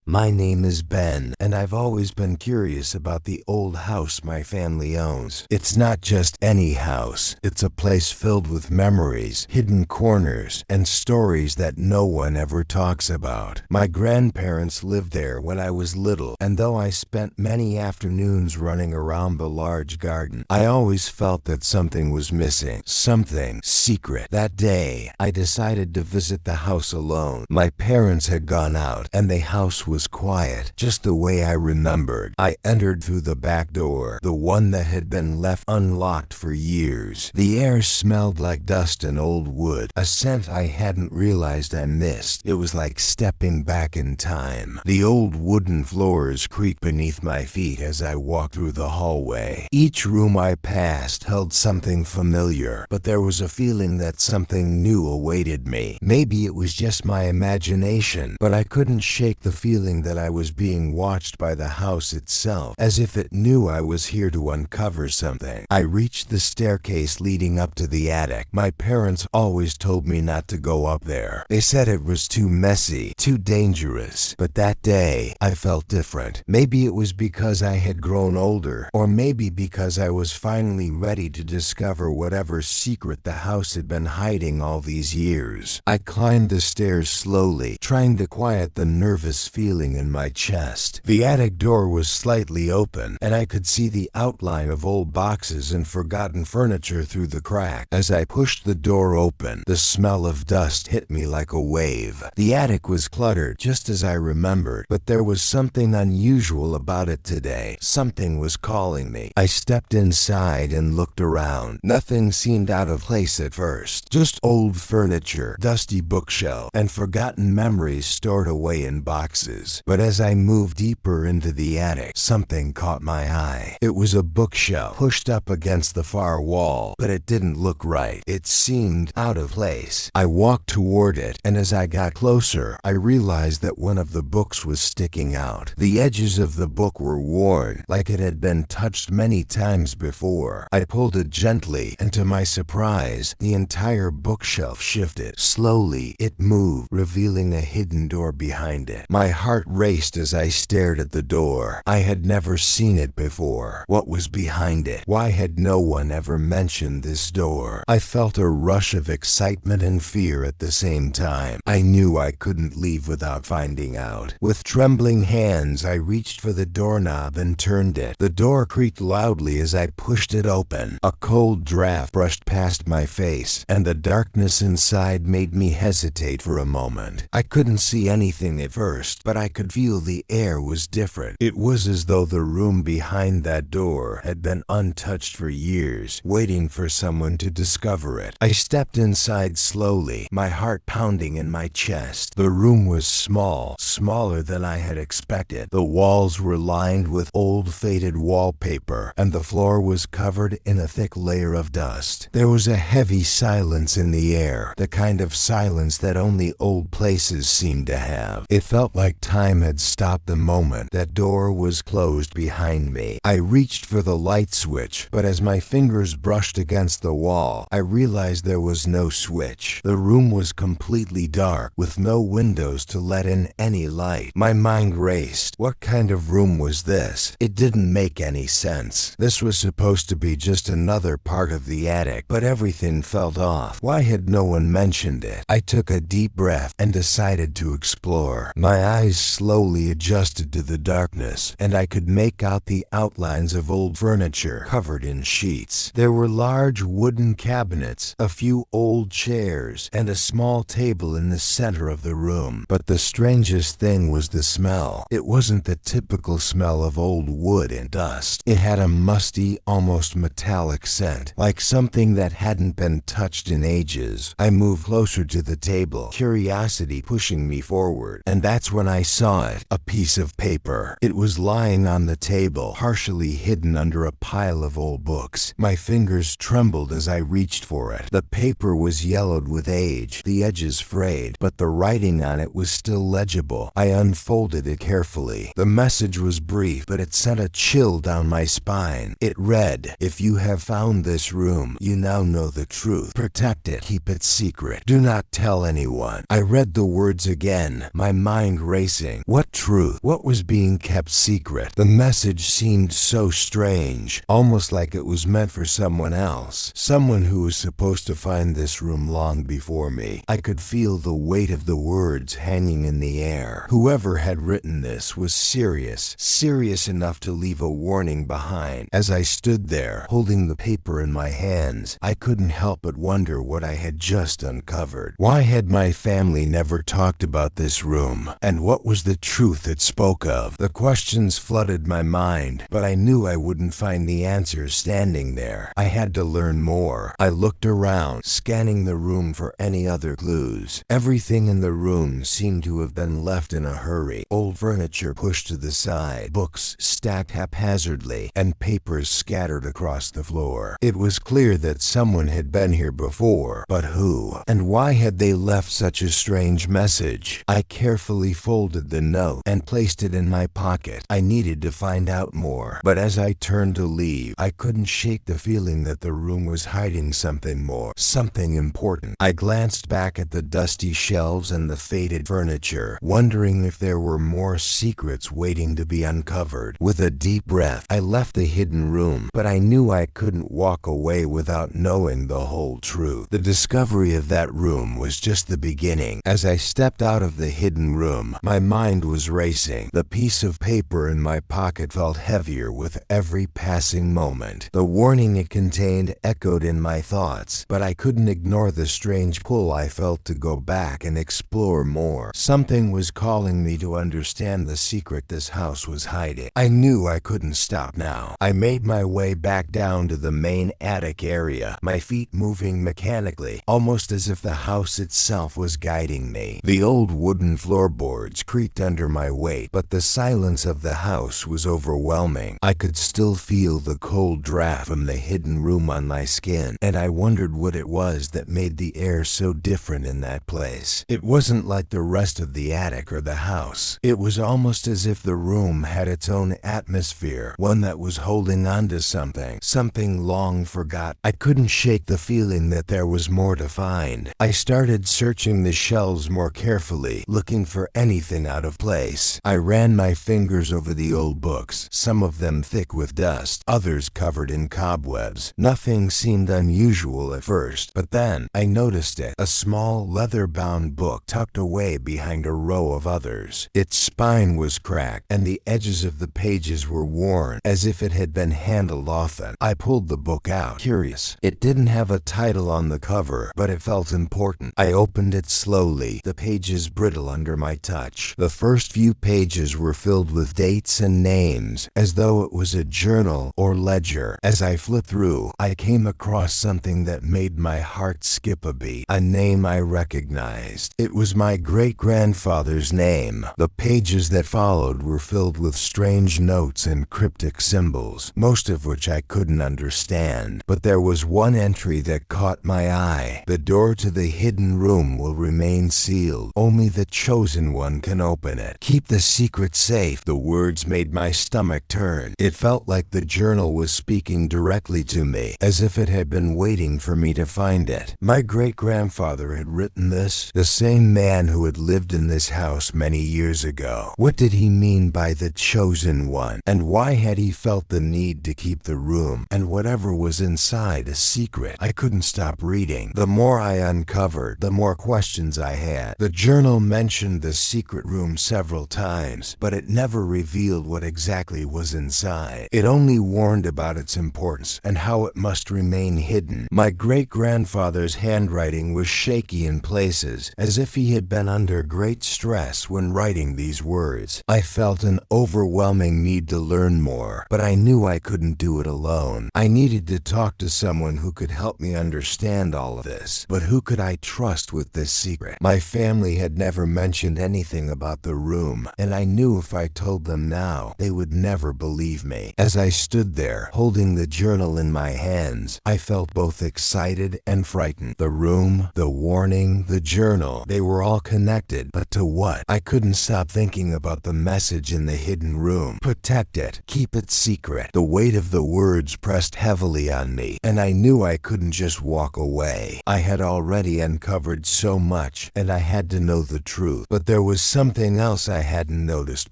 My name is Ben, and I've always been curious about the old house my family owns. It's not just any house, it's a place filled with memories, hidden corners, and stories that no one ever talks about. My grandparents lived there when I was little, and though I spent many afternoons running around the large garden, I always felt that something was missing, something secret. That day, I decided to visit the house alone. My parents had gone out, and the house was quiet, just the way I remembered. I entered through the back door, the one that had been left unlocked for years. The air smelled like dust and old wood, a scent I hadn't realized I missed. It was like stepping back in time. The old wooden floors creaked beneath my feet as I walked through the hallway. Each room I passed held something familiar, but there was a feeling that something new awaited me. Maybe it was just my imagination, but I couldn't shake the feeling that I was being watched by the house itself, as if it knew I was here to uncover something. I reached the staircase leading up to the attic. My parents always told me not to go up there. They said it was too messy, too dangerous. But that day, I felt different. Maybe it was because I had grown older, or maybe because I was finally ready to discover whatever secret the house had been hiding all these years. I climbed the stairs slowly, trying to quiet the nervous feeling in my chest. The attic door was slightly open, and I could see the outline of old boxes and forgotten furniture through the crack. As I pushed the door open, the smell of dust hit me like a wave. The attic was cluttered, just as I remembered, but there was something unusual about it today. Something was calling me. I stepped inside and looked around. Nothing seemed out of place at first. Just old furniture, dusty bookshelf, and forgotten memories stored away in boxes. But as I moved deeper into the attic, something caught my eye. It was a bookshelf pushed up against the far wall, but it didn't look right. It seemed out of place. I walked toward it, and as I got closer, I realized that one of the books was sticking out. The edges of the book were worn, like it had been touched many times before. I pulled it gently, and to my surprise, the entire bookshelf shifted. Slowly, it moved, revealing a hidden door behind it. My heart raced as I stared at the door. I had never seen it before. What was behind it? Why had no one ever mentioned this door? I felt a rush of excitement and fear at the same time. I knew I couldn't leave without finding out. With trembling hands, I reached for the doorknob and turned it. The door creaked loudly as I pushed it open. A cold draft brushed past my face, and the darkness inside made me hesitate for a moment. I couldn't see anything at first, but I could feel the air was different. It was as though the room behind that door had been untouched for years, waiting for someone to discover it. I stepped inside slowly, my heart pounding in my chest. The room was small, smaller than I had expected. The walls were lined with old faded wallpaper, and the floor was covered in a thick layer of dust. There was a heavy silence in the air, the kind of silence that only old places seem to have. It felt like time had stopped the moment that door was closed behind me. I reached for the light switch, but as my fingers brushed against the wall, I realized there was no switch. The room was completely dark, with no windows to let in any light. My mind raced. What kind of room was this? It didn't make any sense. This was supposed to be just another part of the attic, but everything felt off. Why had no one mentioned it? I took a deep breath and decided to explore. My eyes slowly adjusted to the darkness, and I could make out the outlines of old furniture covered in sheets. There were large wooden cabinets, a few old chairs, and a small table in the center of the room. But the strangest thing was the smell. It wasn't the typical smell of old wood and dust. It had a musty, almost metallic scent, like something that hadn't been touched in ages. I moved closer to the table, curiosity pushing me forward, and that's when I saw it, a piece of paper. It was lying on the table, partially hidden under a pile of old books. My fingers trembled as I reached for it. The paper was yellowed with age, the edges frayed, but the writing on it was still legible. I unfolded it carefully. The message was brief, but it sent a chill down my spine. It read, "If you have found this room, you now know the truth. Protect it. Keep it secret. Do not tell anyone." I read the words again, my mind racing missing? What truth? What was being kept secret? The message seemed so strange, almost like it was meant for someone else, someone who was supposed to find this room long before me. I could feel the weight of the words hanging in the air. Whoever had written this was serious enough to leave a warning behind. As I stood there, holding the paper in my hands, I couldn't help but wonder what I had just uncovered. Why had my family never talked about this room? And what was the truth it spoke of? The questions flooded my mind, but I knew I wouldn't find the answers standing there. I had to learn more. I looked around, scanning the room for any other clues. Everything in the room seemed to have been left in a hurry. Old furniture pushed to the side, books stacked haphazardly, and papers scattered across the floor. It was clear that someone had been here before, but who? And why had they left such a strange message? I carefully folded the note and placed it in my pocket. I needed to find out more, but as I turned to leave, I couldn't shake the feeling that the room was hiding something more, something important. I glanced back at the dusty shelves and the faded furniture, wondering if there were more secrets waiting to be uncovered. With a deep breath, I left the hidden room, but I knew I couldn't walk away without knowing the whole truth. The discovery of that room was just the beginning. As I stepped out of the hidden room, my mind was racing. The piece of paper in my pocket felt heavier with every passing moment. The warning it contained echoed in my thoughts, but I couldn't ignore the strange pull I felt to go back and explore more. Something was calling me to understand the secret this house was hiding. I knew I couldn't stop now. I made my way back down to the main attic area, my feet moving mechanically, almost as if the house itself was guiding me. The old wooden floorboards creaked under my weight, but the silence of the house was overwhelming. I could still feel the cold draft from the hidden room on my skin, and I wondered what it was that made the air so different in that place. It wasn't like the rest of the attic or the house. It was almost as if the room had its own atmosphere, one that was holding on to something long forgotten. I couldn't shake the feeling that there was more to find. I started searching the shelves more carefully, looking for anything out of place. I ran my fingers over the old books, some of them thick with dust, others covered in cobwebs. Nothing seemed unusual at first, but then I noticed it, a small leather-bound book tucked away behind a row of others. Its spine was cracked, and the edges of the pages were worn, as if it had been handled often. I pulled the book out, curious. It didn't have a title on the cover, but it felt important. I opened it slowly, the pages brittle under my touch. The first few pages were filled with dates and names, as though it was a journal or ledger. As I flipped through, I came across something that made my heart skip a beat, a name I recognized. It was my great-grandfather's name. The pages that followed were filled with strange notes and cryptic symbols, most of which I couldn't understand. But there was one entry that caught my eye. The door to the hidden room will remain sealed. Only the chosen one can open it. Keep the secret safe. The words made my stomach turn. It felt like the journal was speaking directly to me, as if it had been waiting for me to find it. My great-grandfather had written this, the same man who had lived in this house many years ago. What did he mean by the chosen one? And why had he felt the need to keep the room and whatever was inside a secret? I couldn't stop reading. The more I uncovered, the more questions I had. The journal mentioned the secret room several times, but it never revealed what exactly was inside. It only warned about its importance and how it must remain hidden. My great-grandfather's handwriting was shaky in places, as if he had been under great stress when writing these words. I felt an overwhelming need to learn more, but I knew I couldn't do it alone. I needed to talk to someone who could help me understand all of this. But who could I trust with this secret? My family had never mentioned anything about the room, and I knew if I told them now, they would never believe me. As I stood there, holding the journal in my hands, I felt both excited and frightened. The room, the warning, the journal, they were all connected, but to what? I couldn't stop thinking about the message in the hidden room. Protect it. Keep it secret. The weight of the words pressed heavily on me, and I knew I couldn't just walk away. I had already uncovered so much, and I had to know the truth. But there was something something else I hadn't noticed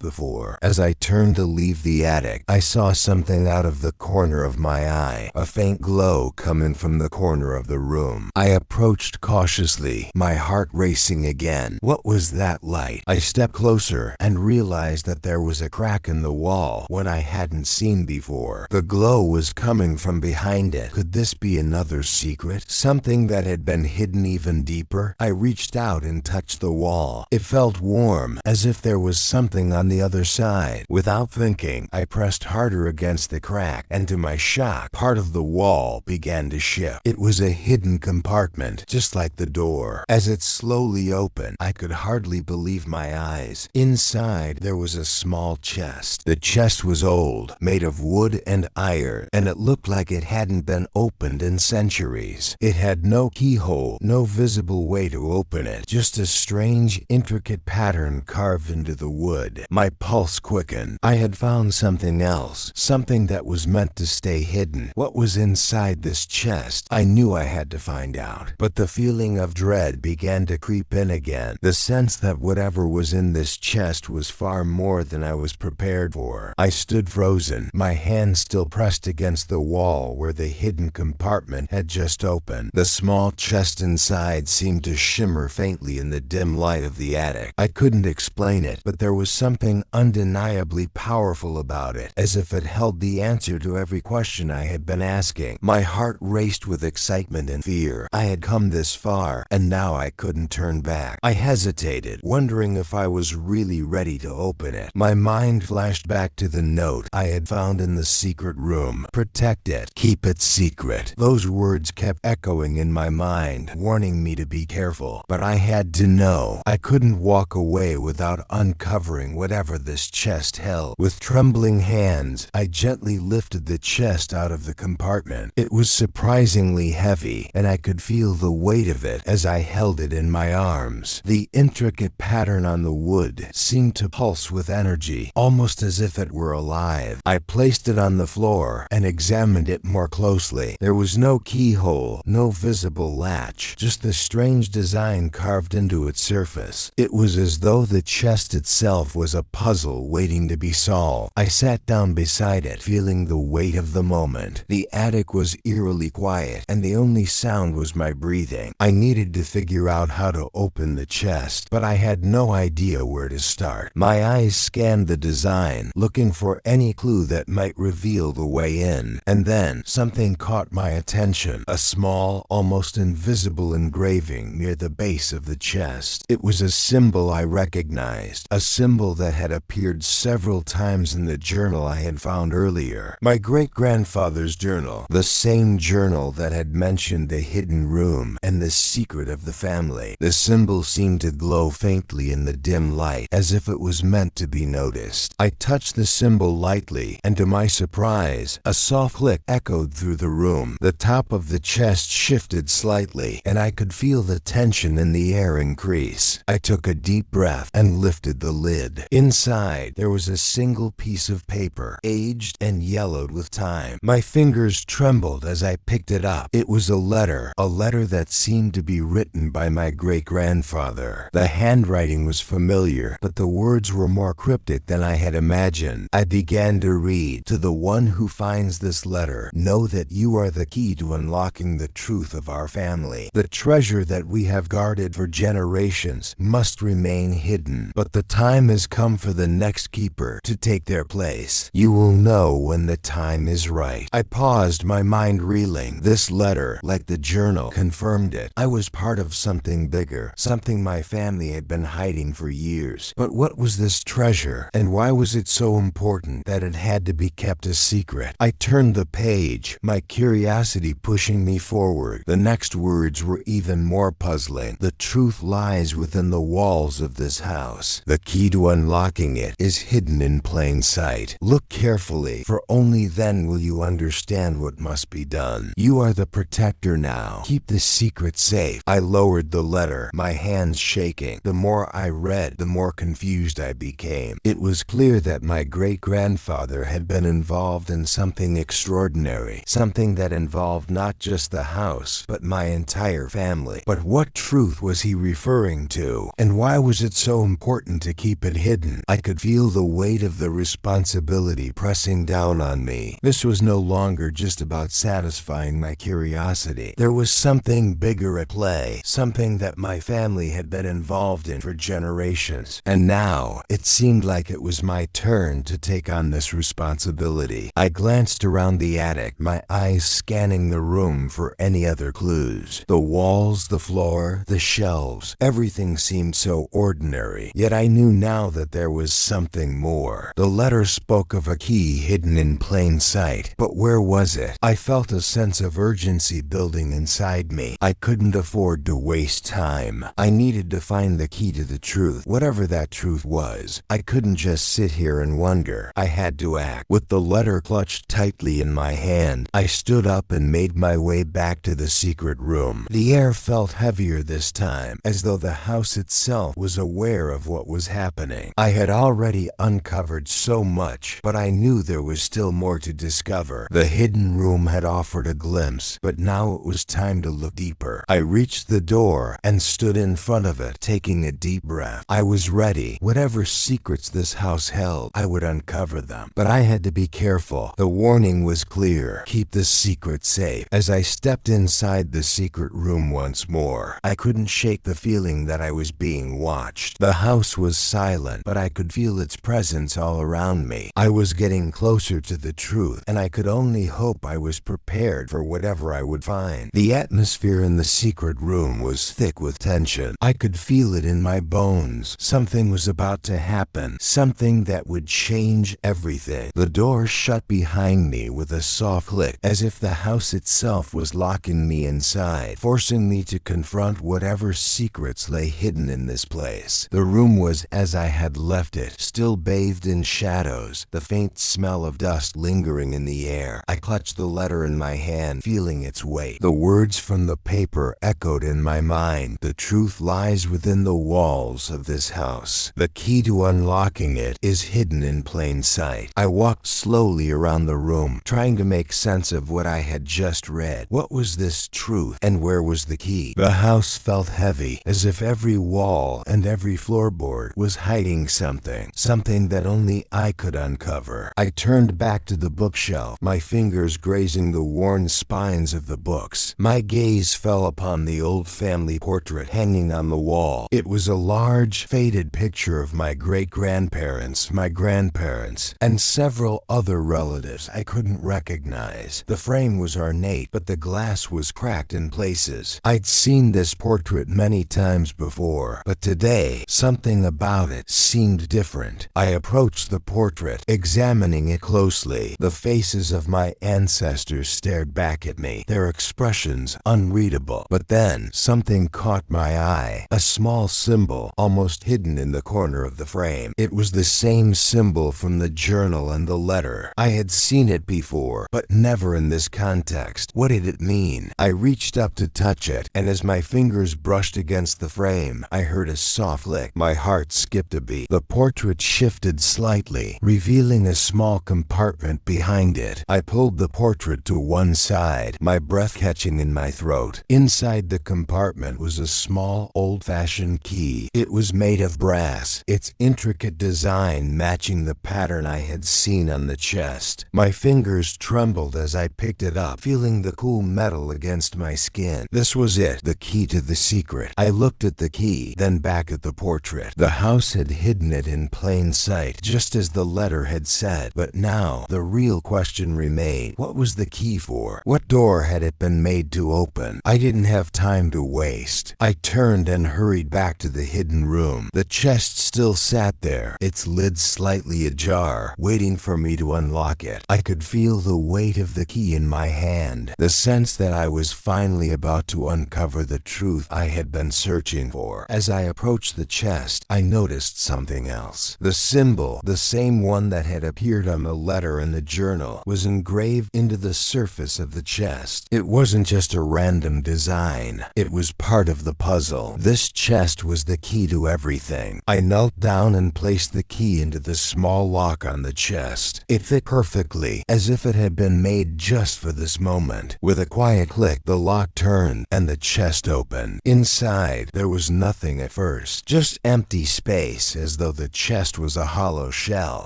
before. As I turned to leave the attic, I saw something out of the corner of my eye, a faint glow coming from the corner of the room. I approached cautiously, my heart racing again. What was that light? I stepped closer and realized that there was a crack in the wall, one I hadn't seen before. The glow was coming from behind it. Could this be another secret? Something that had been hidden even deeper? I reached out and touched the wall. It felt warm, as if there was something on the other side. Without thinking, I pressed harder against the crack, and to my shock, part of the wall began to shift. It was a hidden compartment, just like the door. As it slowly opened, I could hardly believe my eyes. Inside, there was a small chest. The chest was old, made of wood and iron, and it looked like it hadn't been opened in centuries. It had no keyhole, no visible way to open it, just a strange, intricate pattern carved into the wood. My pulse quickened. I had found something else, something that was meant to stay hidden. What was inside this chest? I knew I had to find out, but the feeling of dread began to creep in again. The sense that whatever was in this chest was far more than I was prepared for. I stood frozen, my hand still pressed against the wall where the hidden compartment had just opened. The small chest inside seemed to shimmer faintly in the dim light of the attic. I couldn't explain it, but there was something undeniably powerful about it, as if it held the answer to every question I had been asking. My heart raced with excitement and fear. I had come this far, and now I couldn't turn back. I hesitated, wondering if I was really ready to open it. My mind flashed back to the note I had found in the secret room. Protect it. Keep it secret. Those words kept echoing in my mind, warning me to be careful. But I had to know. I couldn't walk away without uncovering whatever this chest held. With trembling hands, I gently lifted the chest out of the compartment. It was surprisingly heavy, and I could feel the weight of it as I held it in my arms. The intricate pattern on the wood seemed to pulse with energy, almost as if it were alive. I placed it on the floor and examined it more closely. There was no keyhole, no visible latch, just the strange design carved into its surface. It was as though the chest itself was a puzzle waiting to be solved. I sat down beside it, feeling the weight of the moment. The attic was eerily quiet, and the only sound was my breathing. I needed to figure out how to open the chest, but I had no idea where to start. My eyes scanned the design, looking for any clue that might reveal the way in. And then, something caught my attention. A small, almost invisible engraving near the base of the chest. It was a symbol I recognized, a symbol that had appeared several times in the journal I had found earlier. My great-grandfather's journal, the same journal that had mentioned the hidden room and the secret of the family. The symbol seemed to glow faintly in the dim light, as if it was meant to be noticed. I touched the symbol lightly, and to my surprise, a soft click echoed through the room. The top of the chest shifted slightly, and I could feel the tension in the air increase. I took a deep breath and lifted the lid. Inside, there was a single piece of paper, aged and yellowed with time. My fingers trembled as I picked it up. It was a letter that seemed to be written by my great-grandfather. The handwriting was familiar, but the words were more cryptic than I had imagined. I began to read, "To the one who finds this letter, know that you are the key to unlocking the truth of our family. The treasure that we have guarded for generations must remain hidden, but the time has come for the next keeper to take their place. You will know when the time is right." I paused, my mind reeling. This letter, like the journal, confirmed it. I was part of something bigger, something my family had been hiding for years. But what was this treasure, and why was it so important that it had to be kept a secret? I turned the page, my curiosity pushing me forward. The next words were even more puzzling. "The truth lies within the walls of this house. The key to unlocking it is hidden in plain sight. Look carefully, for only then will you understand what must be done. You are the protector now. Keep the secret safe." I lowered the letter, my hands shaking. The more I read, the more confused I became. It was clear that my great-grandfather had been involved in something extraordinary, something that involved not just the house, but my entire family. But what truth was he referring to, and why was it so important to keep it hidden. I could feel the weight of the responsibility pressing down on me. This was no longer just about satisfying my curiosity. There was something bigger at play, something that my family had been involved in for generations. And now, it seemed like it was my turn to take on this responsibility. I glanced around the attic, my eyes scanning the room for any other clues. The walls, the floor, the shelves, everything seemed so ordinary. Yet I knew now that there was something more. The letter spoke of a key hidden in plain sight. But where was it? I felt a sense of urgency building inside me. I couldn't afford to waste time. I needed to find the key to the truth, whatever that truth was. I couldn't just sit here and wonder. I had to act. With the letter clutched tightly in my hand, I stood up and made my way back to the secret room. The air felt heavier this time, as though the house itself was aware of what was happening. I had already uncovered so much, but I knew there was still more to discover. The hidden room had offered a glimpse, but now it was time to look deeper. I reached the door and stood in front of it, taking a deep breath. I was ready. Whatever secrets this house held, I would uncover them. But I had to be careful. The warning was clear. Keep the secret safe. As I stepped inside the secret room once more, I couldn't shake the feeling that I was being watched. The house was silent, but I could feel its presence all around me. I was getting closer to the truth, and I could only hope I was prepared for whatever I would find. The atmosphere in the secret room was thick with tension. I could feel it in my bones. Something was about to happen, something that would change everything. The door shut behind me with a soft click, as if the house itself was locking me inside, forcing me to confront whatever secrets lay hidden in this place. The room was as I had left it, still bathed in shadows, the faint smell of dust lingering in the air. I clutched the letter in my hand, feeling its weight. The words from the paper echoed in my mind. The truth lies within the walls of this house. The key to unlocking it is hidden in plain sight. I walked slowly around the room, trying to make sense of what I had just read. What was this truth, and where was the key? The house felt heavy, as if every wall and every floorboard was hiding something that only I could uncover. I turned back to the bookshelf, my fingers grazing the worn spines of the books. My gaze fell upon the old family portrait hanging on the wall. It was a large, faded picture of my great-grandparents, my grandparents, and several other relatives I couldn't recognize. The frame was ornate, but the glass was cracked in places. I'd seen this portrait many times before, but today, something about it seemed different. I approached the portrait, examining it closely. The faces of my ancestors stared back at me, their expressions unreadable. But then, something caught my eye. A small symbol, almost hidden in the corner of the frame. It was the same symbol from the journal and the letter. I had seen it before, but never in this context. What did it mean? I reached up to touch it, and as my fingers brushed against the frame, I heard a soft click. My heart skipped a beat. The portrait shifted slightly, revealing a small compartment behind it. I pulled the portrait to one side, my breath catching in my throat. Inside the compartment was a small, old-fashioned key. It was made of brass, its intricate design matching the pattern I had seen on the chest. My fingers trembled as I picked it up, feeling the cool metal against my skin. This was it, the key to the secret. I looked at the key, then back at the portrait. The house had hidden it in plain sight, just as the letter had said. But now, the real question remained. What was the key for? What door had it been made to open? I didn't have time to waste. I turned and hurried back to the hidden room. The chest still sat there, its lid slightly ajar, waiting for me to unlock it. I could feel the weight of the key in my hand, the sense that I was finally about to uncover the truth I had been searching for. As I approached the chest, I noticed something else. The symbol, the same one that had appeared on the letter in the journal, was engraved into the surface of the chest. It wasn't just a random design. It was part of the puzzle. This chest was the key to everything. I knelt down and placed the key into the small lock on the chest. It fit perfectly, as if it had been made just for this moment. With a quiet click, the lock turned and the chest opened. Inside, there was nothing at first. just empty space, as though the chest was a hollow shell.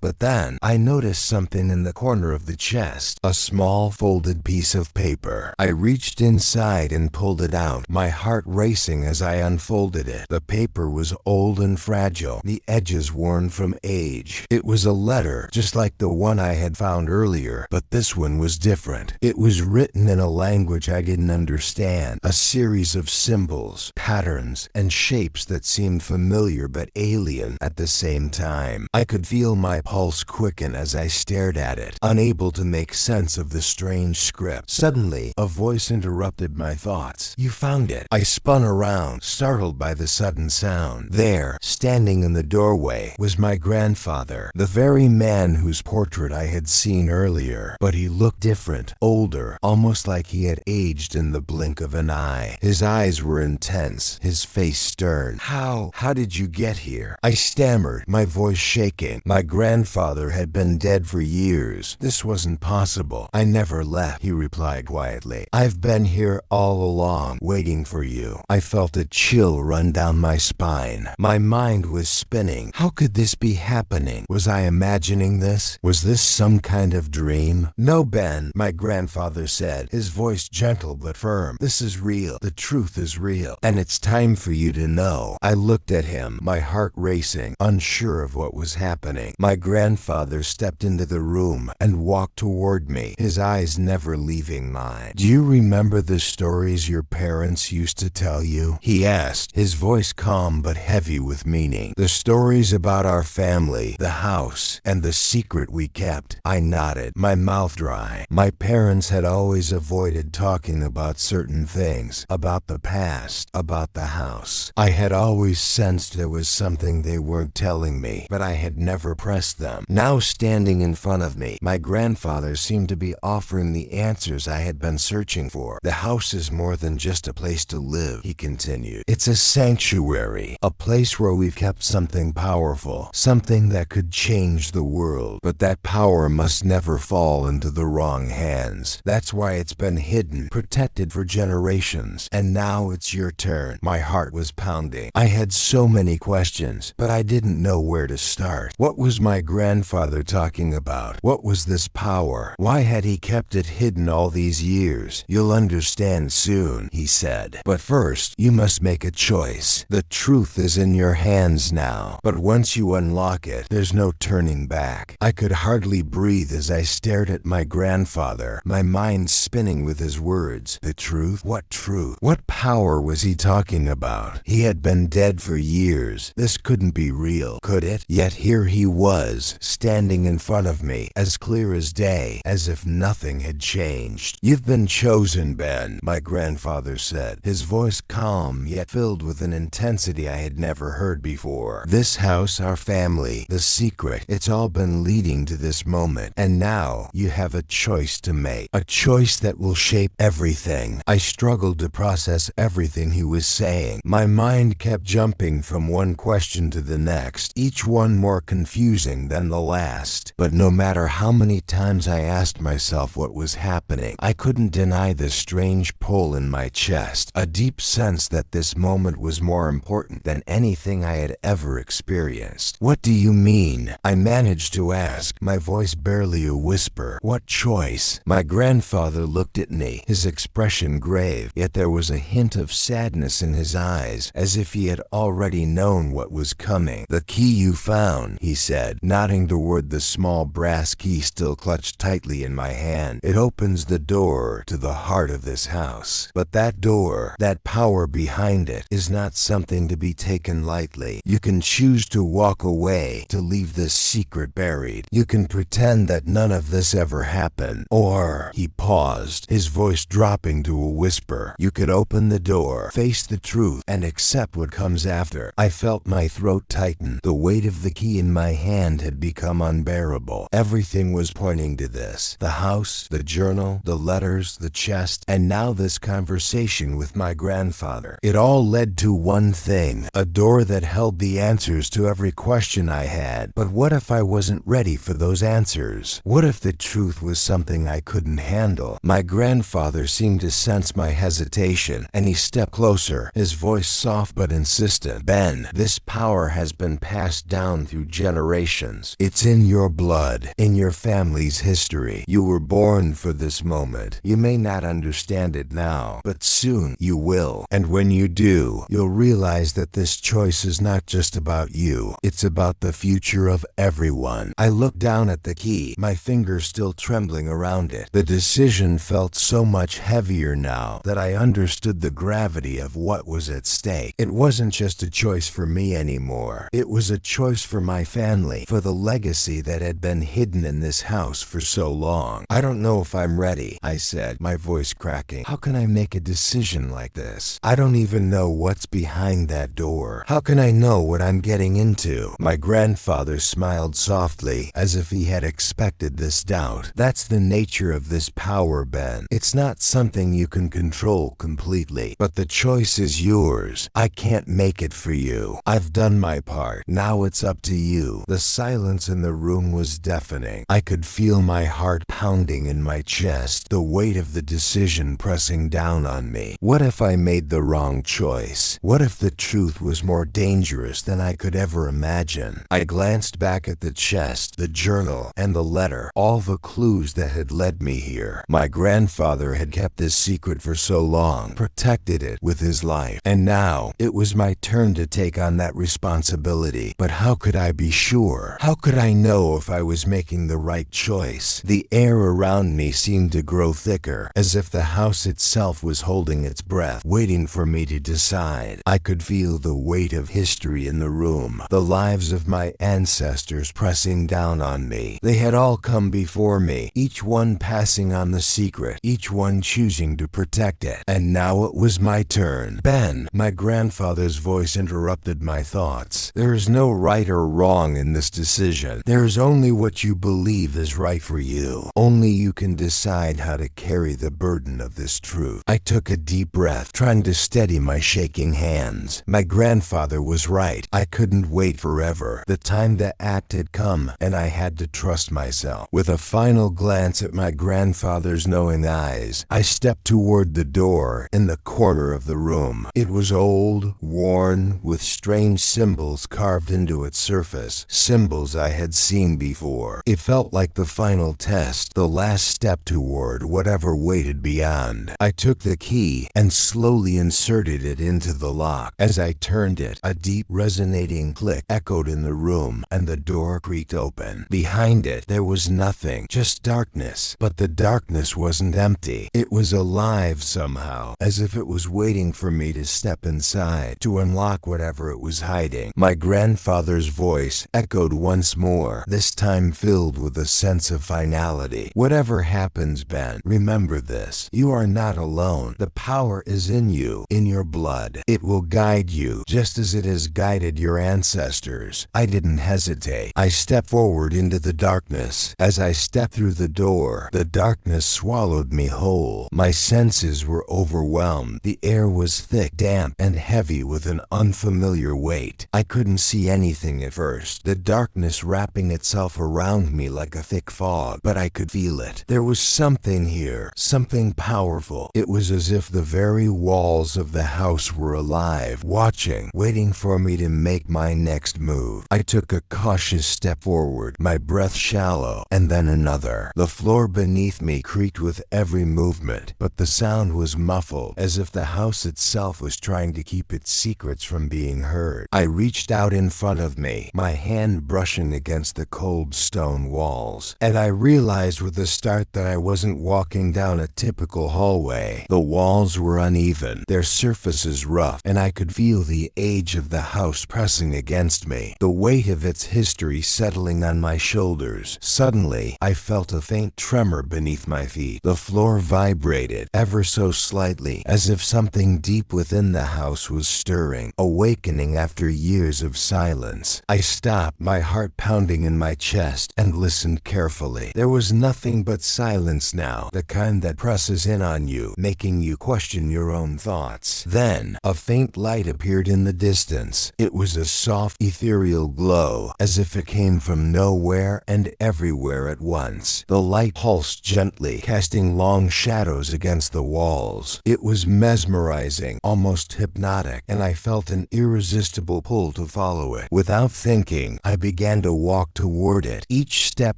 But then I noticed something in the corner of the chest, a small folded piece of paper. I reached inside and pulled it out, my heart racing as I unfolded it. The paper was old and fragile, the edges worn from age. It was a letter, just like the one I had found earlier, but this one was different. It was written in a language I didn't understand, a series of symbols, patterns, and shapes that seemed familiar but alien at the same time. I could feel my pulse quicken as I stared at it, unable to make sense of the strange script. Suddenly, a voice interrupted my thoughts. "You found it." I spun around, startled by the sudden sound. There, standing in the doorway, was my grandfather, the very man whose portrait I had seen earlier. But he looked different, older, almost like he had aged in the blink of an eye. His eyes were intense, his face stern. How did you get here?" I stammered, my voice shaking. My grandfather had been dead for years. This wasn't possible. "I never left," he replied quietly. "I've been here all along, waiting for you." I felt a chill run down my spine. My mind was spinning. How could this be happening? Was I imagining this? Was this some kind of dream? "No, Ben," my grandfather said, his voice gentle but firm. "This is real. The truth is real. And it's time for you to know." I looked at him, my heart racing, unsure of what was happening. My grandfather stepped into the room and walked toward me, his eyes never leaving mine. "Do you remember the stories your parents used to tell you?" he asked, his voice calm but heavy with meaning. "The stories about our family, the house, and the secret we kept." I nodded, my mouth dry. My parents had always avoided talking about certain things, about the past, about the house. I had always sensed there was something they weren't telling me, but I had never pressed them. Now, standing in front of me, my grandfather seemed to be offering the answers I had been searching for. "The house is more than just a place to live," he continued. "It's a sanctuary, a place where we've kept something powerful, something that could change the world. But that power must never fall into the wrong hands. That's why it's been hidden, protected for generations. And now it's your turn." My heart was pounding. I had so many questions, but I didn't know where to start. What was my grandfather talking about? What was this power? Why had he kept it hidden all these years? "You'll understand soon," he said. "But first, you must make a choice. The truth is in your hands now. But once you unlock it, there's no turning back." I could hardly breathe as I stared at my grandfather, my mind spinning with his words. The truth? What truth? What power was he talking about? He had been dead for years. This couldn't be real, could it? Yet here he was, standing in front of me, as clear as day, as if nothing had changed. "You've been chosen, Ben," my grandfather said, his voice calm yet filled with an intensity I had never heard before. "This house, our family, the secret, it's all been leading to this moment. And now you have a choice to make, a choice that will shape everything." I struggled to process everything he was saying. My mind kept jumping from one question to the next, each one more confusing than the last. But no matter how many times I asked myself what was happening, I couldn't deny the strange pull in my chest, a deep sense that this moment was more important than anything I had ever experienced. "What do you mean?" I managed to ask, my voice barely a whisper. "What choice?" My grandfather looked at me, his expression grave, yet there was a hint of sadness in his eyes, as if he had already known what was coming. "The key you found," he said, nodding toward the small brass key still clutched tightly in my hand. "It opens the door to the heart of this house. But that door, that power behind it, is not something to be taken lightly. You can choose to walk away, to leave this secret buried. You can pretend that none of this ever happened. Or," he paused, his voice dropping to a whisper, "you could open the door, face the truth, and accept what comes after." I felt my throat tighten. The weight of the key in my hand had become unbearable. unbearable. Everything was pointing to this. The house, the journal, the letters, the chest, and now this conversation with my grandfather. It all led to one thing, a door that held the answers to every question I had. But what if I wasn't ready for those answers? What if the truth was something I couldn't handle? My grandfather seemed to sense my hesitation, and he stepped closer, his voice soft but insistent. Ben, this power has been passed down through generations. It's in your blood, in your family's history. You were born for this moment. You may not understand it now, but soon you will. And when you do, you'll realize that this choice is not just about you. It's about the future of everyone. I looked down at the key, my fingers still trembling around it. The decision felt so much heavier now that I understood the gravity of what was at stake. It wasn't just a choice for me anymore. It was a choice for my family, for the legacy that had been hidden in this house for so long. I don't know if I'm ready, I said, my voice cracking. How can I make a decision like this? I don't even know what's behind that door. How can I know what I'm getting into? My grandfather smiled softly, as if he had expected this doubt. That's the nature of this power, Ben. It's not something you can control completely, but the choice is yours. I can't make it for you. I've done my part. Now it's up to you. The silence in the room was deafening. I could feel my heart pounding in my chest, the weight of the decision pressing down on me. What if I made the wrong choice? What if the truth was more dangerous than I could ever imagine? I glanced back at the chest, the journal, and the letter, all the clues that had led me here. My grandfather had kept this secret for so long, protected it with his life, and now it was my turn to take on that responsibility. But how could I be sure? How could I know if I was making the right choice? The air around me seemed to grow thicker, as if the house itself was holding its breath, waiting for me to decide. I could feel the weight of history in the room, the lives of my ancestors pressing down on me. They had all come before me, each one passing on the secret, each one choosing to protect it. And now it was my turn. Ben, my grandfather's voice interrupted my thoughts. There is no right or wrong in this decision. There is only what you believe is right for you. Only you can decide how to carry the burden of this truth. I took a deep breath, trying to steady my shaking hands. My grandfather was right. I couldn't wait forever. The time to act had come, and I had to trust myself. With a final glance at my grandfather's knowing eyes, I stepped toward the door in the corner of the room. It was old, worn, with strange symbols carved into its surface, symbols I had seen before. It felt like the final test, the last step toward whatever waited beyond. I took the key and slowly inserted it into the lock. As I turned it, a deep resonating click echoed in the room, and the door creaked open. Behind it, there was nothing, just darkness. But the darkness wasn't empty. It was alive somehow, as if it was waiting for me to step inside, to unlock whatever it was hiding. My grandfather's voice echoed once more, this time filled with a sense of finality. Whatever happens, Ben, remember this. You are not alone. The power is in you, in your blood. It will guide you, just as it has guided your ancestors. I didn't hesitate. I stepped forward into the darkness. As I stepped through the door, the darkness swallowed me whole. My senses were overwhelmed. The air was thick, damp, and heavy with an unfamiliar weight. I couldn't see anything at first, the darkness wrapping itself around me like a thick fog, but I could feel it. There was something here, something powerful. It was as if the very walls of the house were alive, watching, waiting for me to make my next move. I took a cautious step forward, my breath shallow, and then another. The floor beneath me creaked with every movement, but the sound was muffled, as if the house itself was trying to keep its secrets from being heard. I reached out in front of me, my hand brushing against the cold stone walls, and I realized with a start that I wasn't walking down a typical hallway. The walls were uneven, their surfaces rough, and I could feel the age of the house pressing against me, the weight of its history settling on my shoulders. Suddenly, I felt a faint tremor beneath my feet. The floor vibrated, ever so slightly, as if something deep within the house was stirring, awakening after years of silence. I stopped, my heart pounding in my chest. chest and listened carefully. There was nothing but silence now, the kind that presses in on you, making you question your own thoughts. Then, a faint light appeared in the distance. It was a soft, ethereal glow, as if it came from nowhere and everywhere at once. The light pulsed gently, casting long shadows against the walls. It was mesmerizing, almost hypnotic, and I felt an irresistible pull to follow it. Without thinking, I began to walk toward it, each step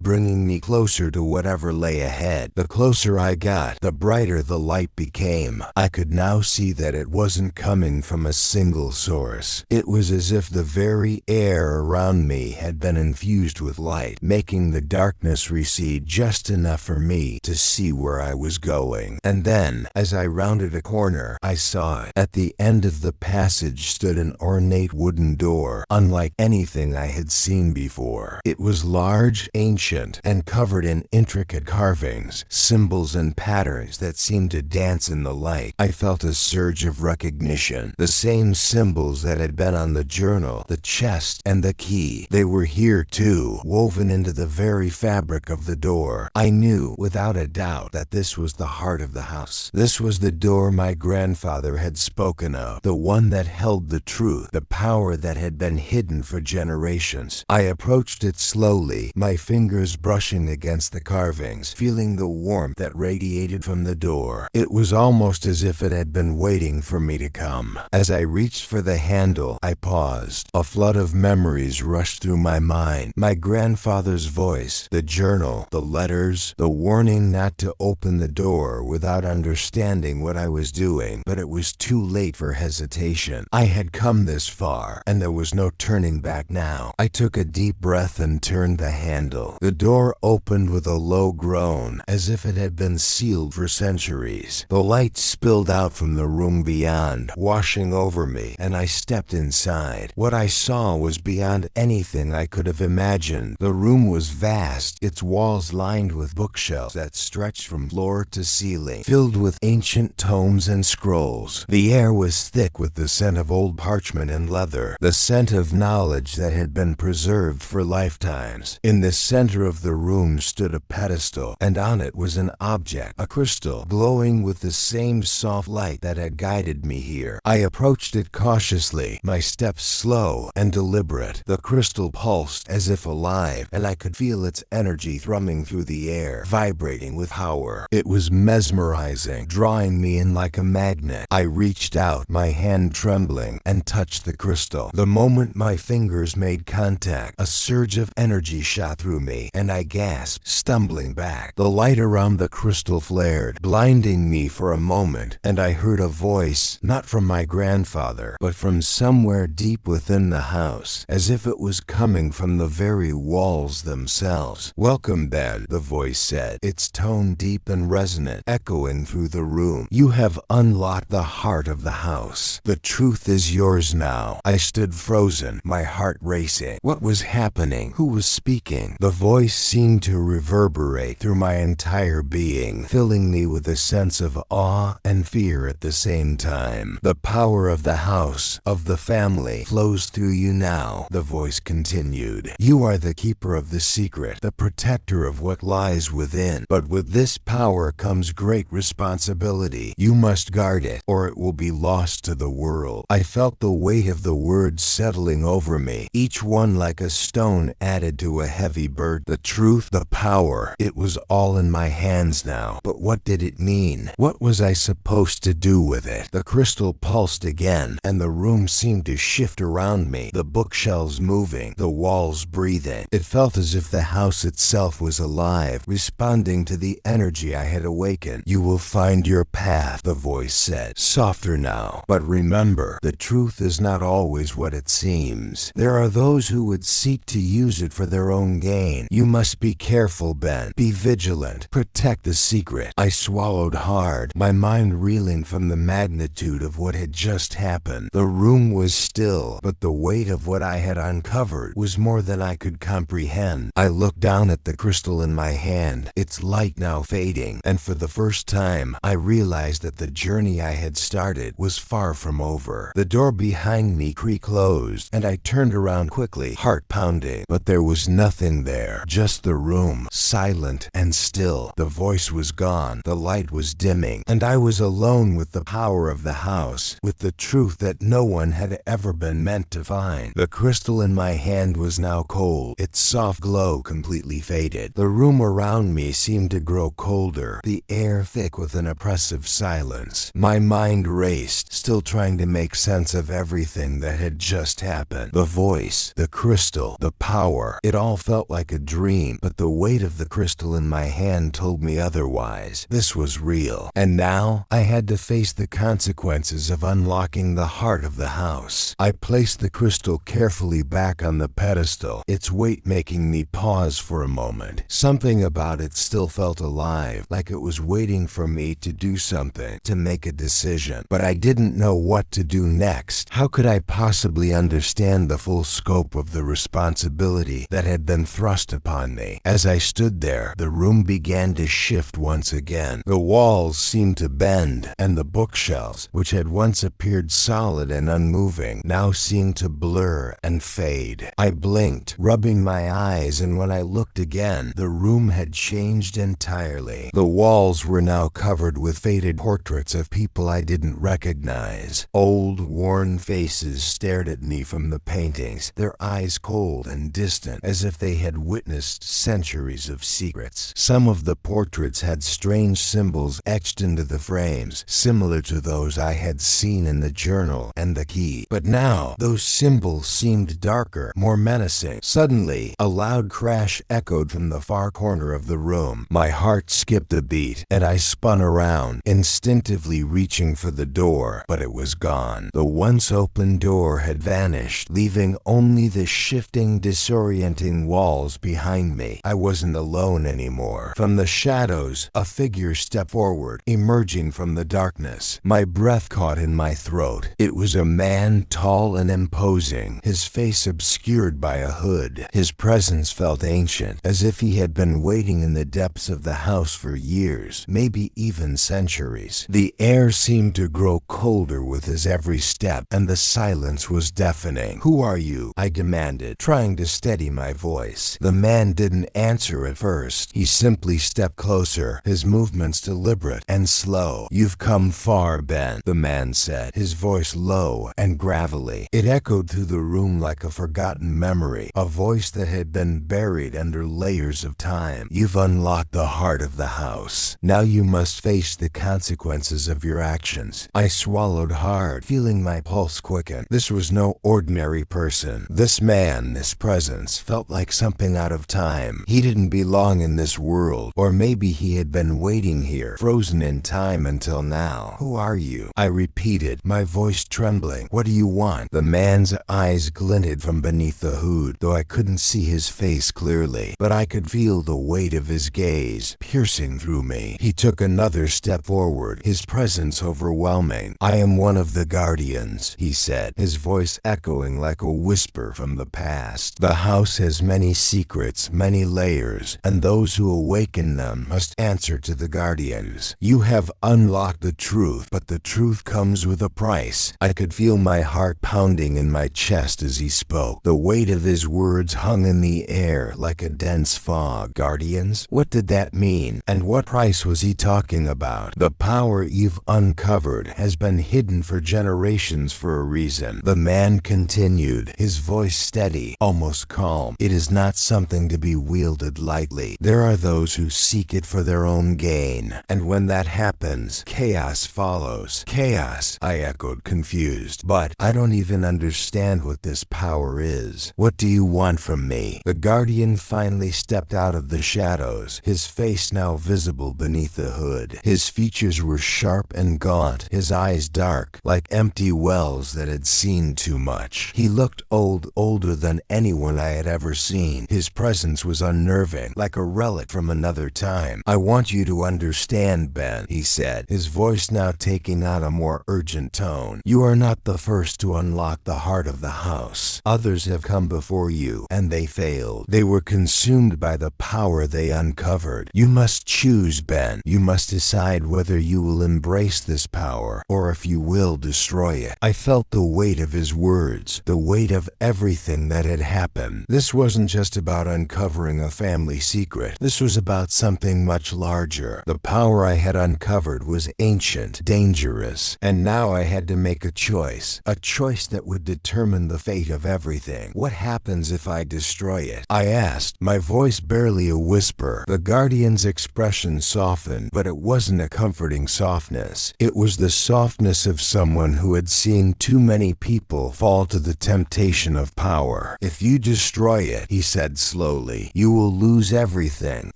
bringing me closer to whatever lay ahead. The closer I got, the brighter the light became. I could now see that it wasn't coming from a single source. It was as if the very air around me had been infused with light, making the darkness recede just enough for me to see where I was going. And then, as I rounded a corner, I saw it. At the end of the passage stood an ornate wooden door, unlike anything I had seen before. It was large, ancient, and covered in intricate carvings, symbols and patterns that seemed to dance in the light. I felt a surge of recognition. The same symbols that had been on the journal, the chest, and the key. They were here too, woven into the very fabric of the door. I knew, without a doubt, that this was the heart of the house. This was the door my grandfather had spoken of, the one that held the truth, the power that had been hidden for generations. I approached it slowly, my fingers brushing against the carvings, feeling the warmth that radiated from the door. It was almost as if it had been waiting for me to come. As I reached for the handle, I paused. A flood of memories rushed through my mind. My grandfather's voice, the journal, the letters, the warning not to open the door without understanding what I was doing. But it was too late for hesitation. I had come this far, and there was no turning back now. I took a deep breath and turned the handle. The door opened with a low groan, as if it had been sealed for centuries. The light spilled out from the room beyond, washing over me, and I stepped inside. What I saw was beyond anything I could have imagined. The room was vast, its walls lined with bookshelves that stretched from floor to ceiling, filled with ancient tomes and scrolls. The air was thick with the scent of old parchment and leather, the scent of knowledge that had been preserved for lifetimes. In the center of the room stood a pedestal, and on it was an object, a crystal, glowing with the same soft light that had guided me here. I approached it cautiously, my steps slow and deliberate. The crystal pulsed as if alive, and I could feel its energy thrumming through the air, vibrating with power. It was mesmerizing, drawing me in like a magnet. I reached out, my hand trembling, and touched the crystal. The moment my fingers made contact, a surge of energy shot through me, and I gasped, stumbling back. The light around the crystal flared, blinding me for a moment, and I heard a voice, not from my grandfather, but from somewhere deep within the house, as if it was coming from the very walls themselves. "Welcome, Ben," the voice said, its tone deep and resonant, echoing through the room. "You have unlocked the heart of the house. The truth is yours now." I stood frozen, my heart racing. What was happening? Who was speaking? The voice seemed to reverberate through my entire being, filling me with a sense of awe and fear at the same time. "The power of the house, of the family, flows through you now," the voice continued. "You are the keeper of the secret, the protector of what lies within. But with this power comes great responsibility. You must guard it, or it will be lost to the world." I felt the weight of the words settling over me, each one like a stone added to a heavy burden. The truth, the power, it was all in my hands now. But what did it mean? What was I supposed to do with it? The crystal pulsed again, and the room seemed to shift around me, the bookshelves moving, the walls breathing. It felt as if the house itself was alive, responding to the energy I had awakened. "You will find your path," the voice said, softer now. "But remember, the truth is not always what it seems. There are those who would seek to use it for their own gain. You must be careful, Ben. Be vigilant. Protect the secret." I swallowed hard, my mind reeling from the magnitude of what had just happened. The room was still, but the weight of what I had uncovered was more than I could comprehend. I looked down at the crystal in my hand, its light now fading, and for the first time, I realized that the journey I had started was far from over. The door behind me creaked closed, and I turned around quickly, heart pounding. But there was nothing there, just the room, silent and still. The voice was gone, the light was dimming, and I was alone with the power of the house, with the truth that no one had ever been meant to find. The crystal in my hand was now cold, its soft glow completely faded. The room around me seemed to grow colder, the air thick with an oppressive silence. My mind raced, still trying to make sense of everything that had just happened. The voice, the crystal, the power, it all felt like a dream, but the weight of the crystal in my hand told me otherwise. This was real. And now, I had to face the consequences of unlocking the heart of the house. I placed the crystal carefully back on the pedestal, its weight making me pause for a moment. Something about it still felt alive, like it was waiting for me to do something, to make a decision. But I didn't know what to do next. How could I possibly understand the full scope of the responsibility that had been thrust upon me? As I stood there, the room began to shift once again. The walls seemed to bend, and the bookshelves, which had once appeared solid and unmoving, now seemed to blur and fade. I blinked, rubbing my eyes, and when I looked again, the room had changed entirely. The walls were now covered with faded portraits of people I didn't recognize. Old, worn faces stared at me from the paintings, their eyes cold and distant, as if they had witnessed centuries of secrets. Some of the portraits had strange symbols etched into the frames, similar to those I had seen in the journal and the key. But now, those symbols seemed darker, more menacing. Suddenly, a loud crash echoed from the far corner of the room. My heart skipped a beat, and I spun around, instinctively reaching for the door, but it was gone. The once open door had vanished, leaving only the shifting, disorienting walls behind me. I wasn't alone anymore. From the shadows, a figure stepped forward, emerging from the darkness. My breath caught in my throat. It was a man, tall and imposing, his face obscured by a hood. His presence felt ancient, as if he had been waiting in the depths of the house for years, maybe even centuries. The air seemed to grow colder with his every step, and the silence was deafening. "Who are you?" I demanded, trying to steady my voice. The man didn't answer at first. He simply stepped closer, his movements deliberate and slow. "You've come far, Ben," the man said, his voice low and gravelly. It echoed through the room like a forgotten memory, a voice that had been buried under layers of time. "You've unlocked the heart of the house. Now you must face the consequences of your actions." I swallowed hard, feeling my pulse quicken. This was no ordinary person. This man, this presence, felt like something out of time. He didn't belong in this world, or maybe he had been waiting here, frozen in time until now. "Who are you?" I repeated, my voice trembling. "What do you want?" The man's eyes glinted from beneath the hood, though I couldn't see his face clearly. But I could feel the weight of his gaze, piercing through me. He took another step forward, his presence overwhelming. "I am one of the guardians," he said, his voice echoing like a whisper from the past. "The house has many secrets, many layers, and those who awaken them must answer to the guardians. You have unlocked the truth, but the truth comes with a price." I could feel my heart pounding in my chest as he spoke. The weight of his words hung in the air like a dense fog. Guardians? What did that mean? And what price was he talking about? "The power you've uncovered has been hidden for generations for a reason," the man continued, his voice steady, almost calm. "It is not something to be wielded lightly. There are those who seek it for their own gain, and when that happens, chaos follows." "Chaos?" I echoed, confused. "But I don't even understand what this power is. What do you want from me?" The guardian finally stepped out of the shadows, his face now visible beneath the hood. His features were sharp and gaunt, his eyes dark, like empty wells that had seen too much. He looked old, older than anyone I had ever seen. His presence was unnerving, like a relic from another time. "I want you to understand, Ben," he said, his voice now taking on a more urgent tone. "You are not the first to unlock the heart of the house. Others have come before you, and they failed. They were consumed by the power they uncovered. You must choose, Ben. You must decide whether you will embrace this power, or if you will destroy it." I felt the weight of his words, the weight of everything that had happened. This This wasn't just about uncovering a family secret. This was about something much larger. The power I had uncovered was ancient, dangerous, and now I had to make a choice that would determine the fate of everything. What happens if I destroy it? I asked, my voice barely a whisper. The Guardian's expression softened, but it wasn't a comforting softness. It was the softness of someone who had seen too many people fall to the temptation of power. If you destroy it, he said slowly, you will lose everything.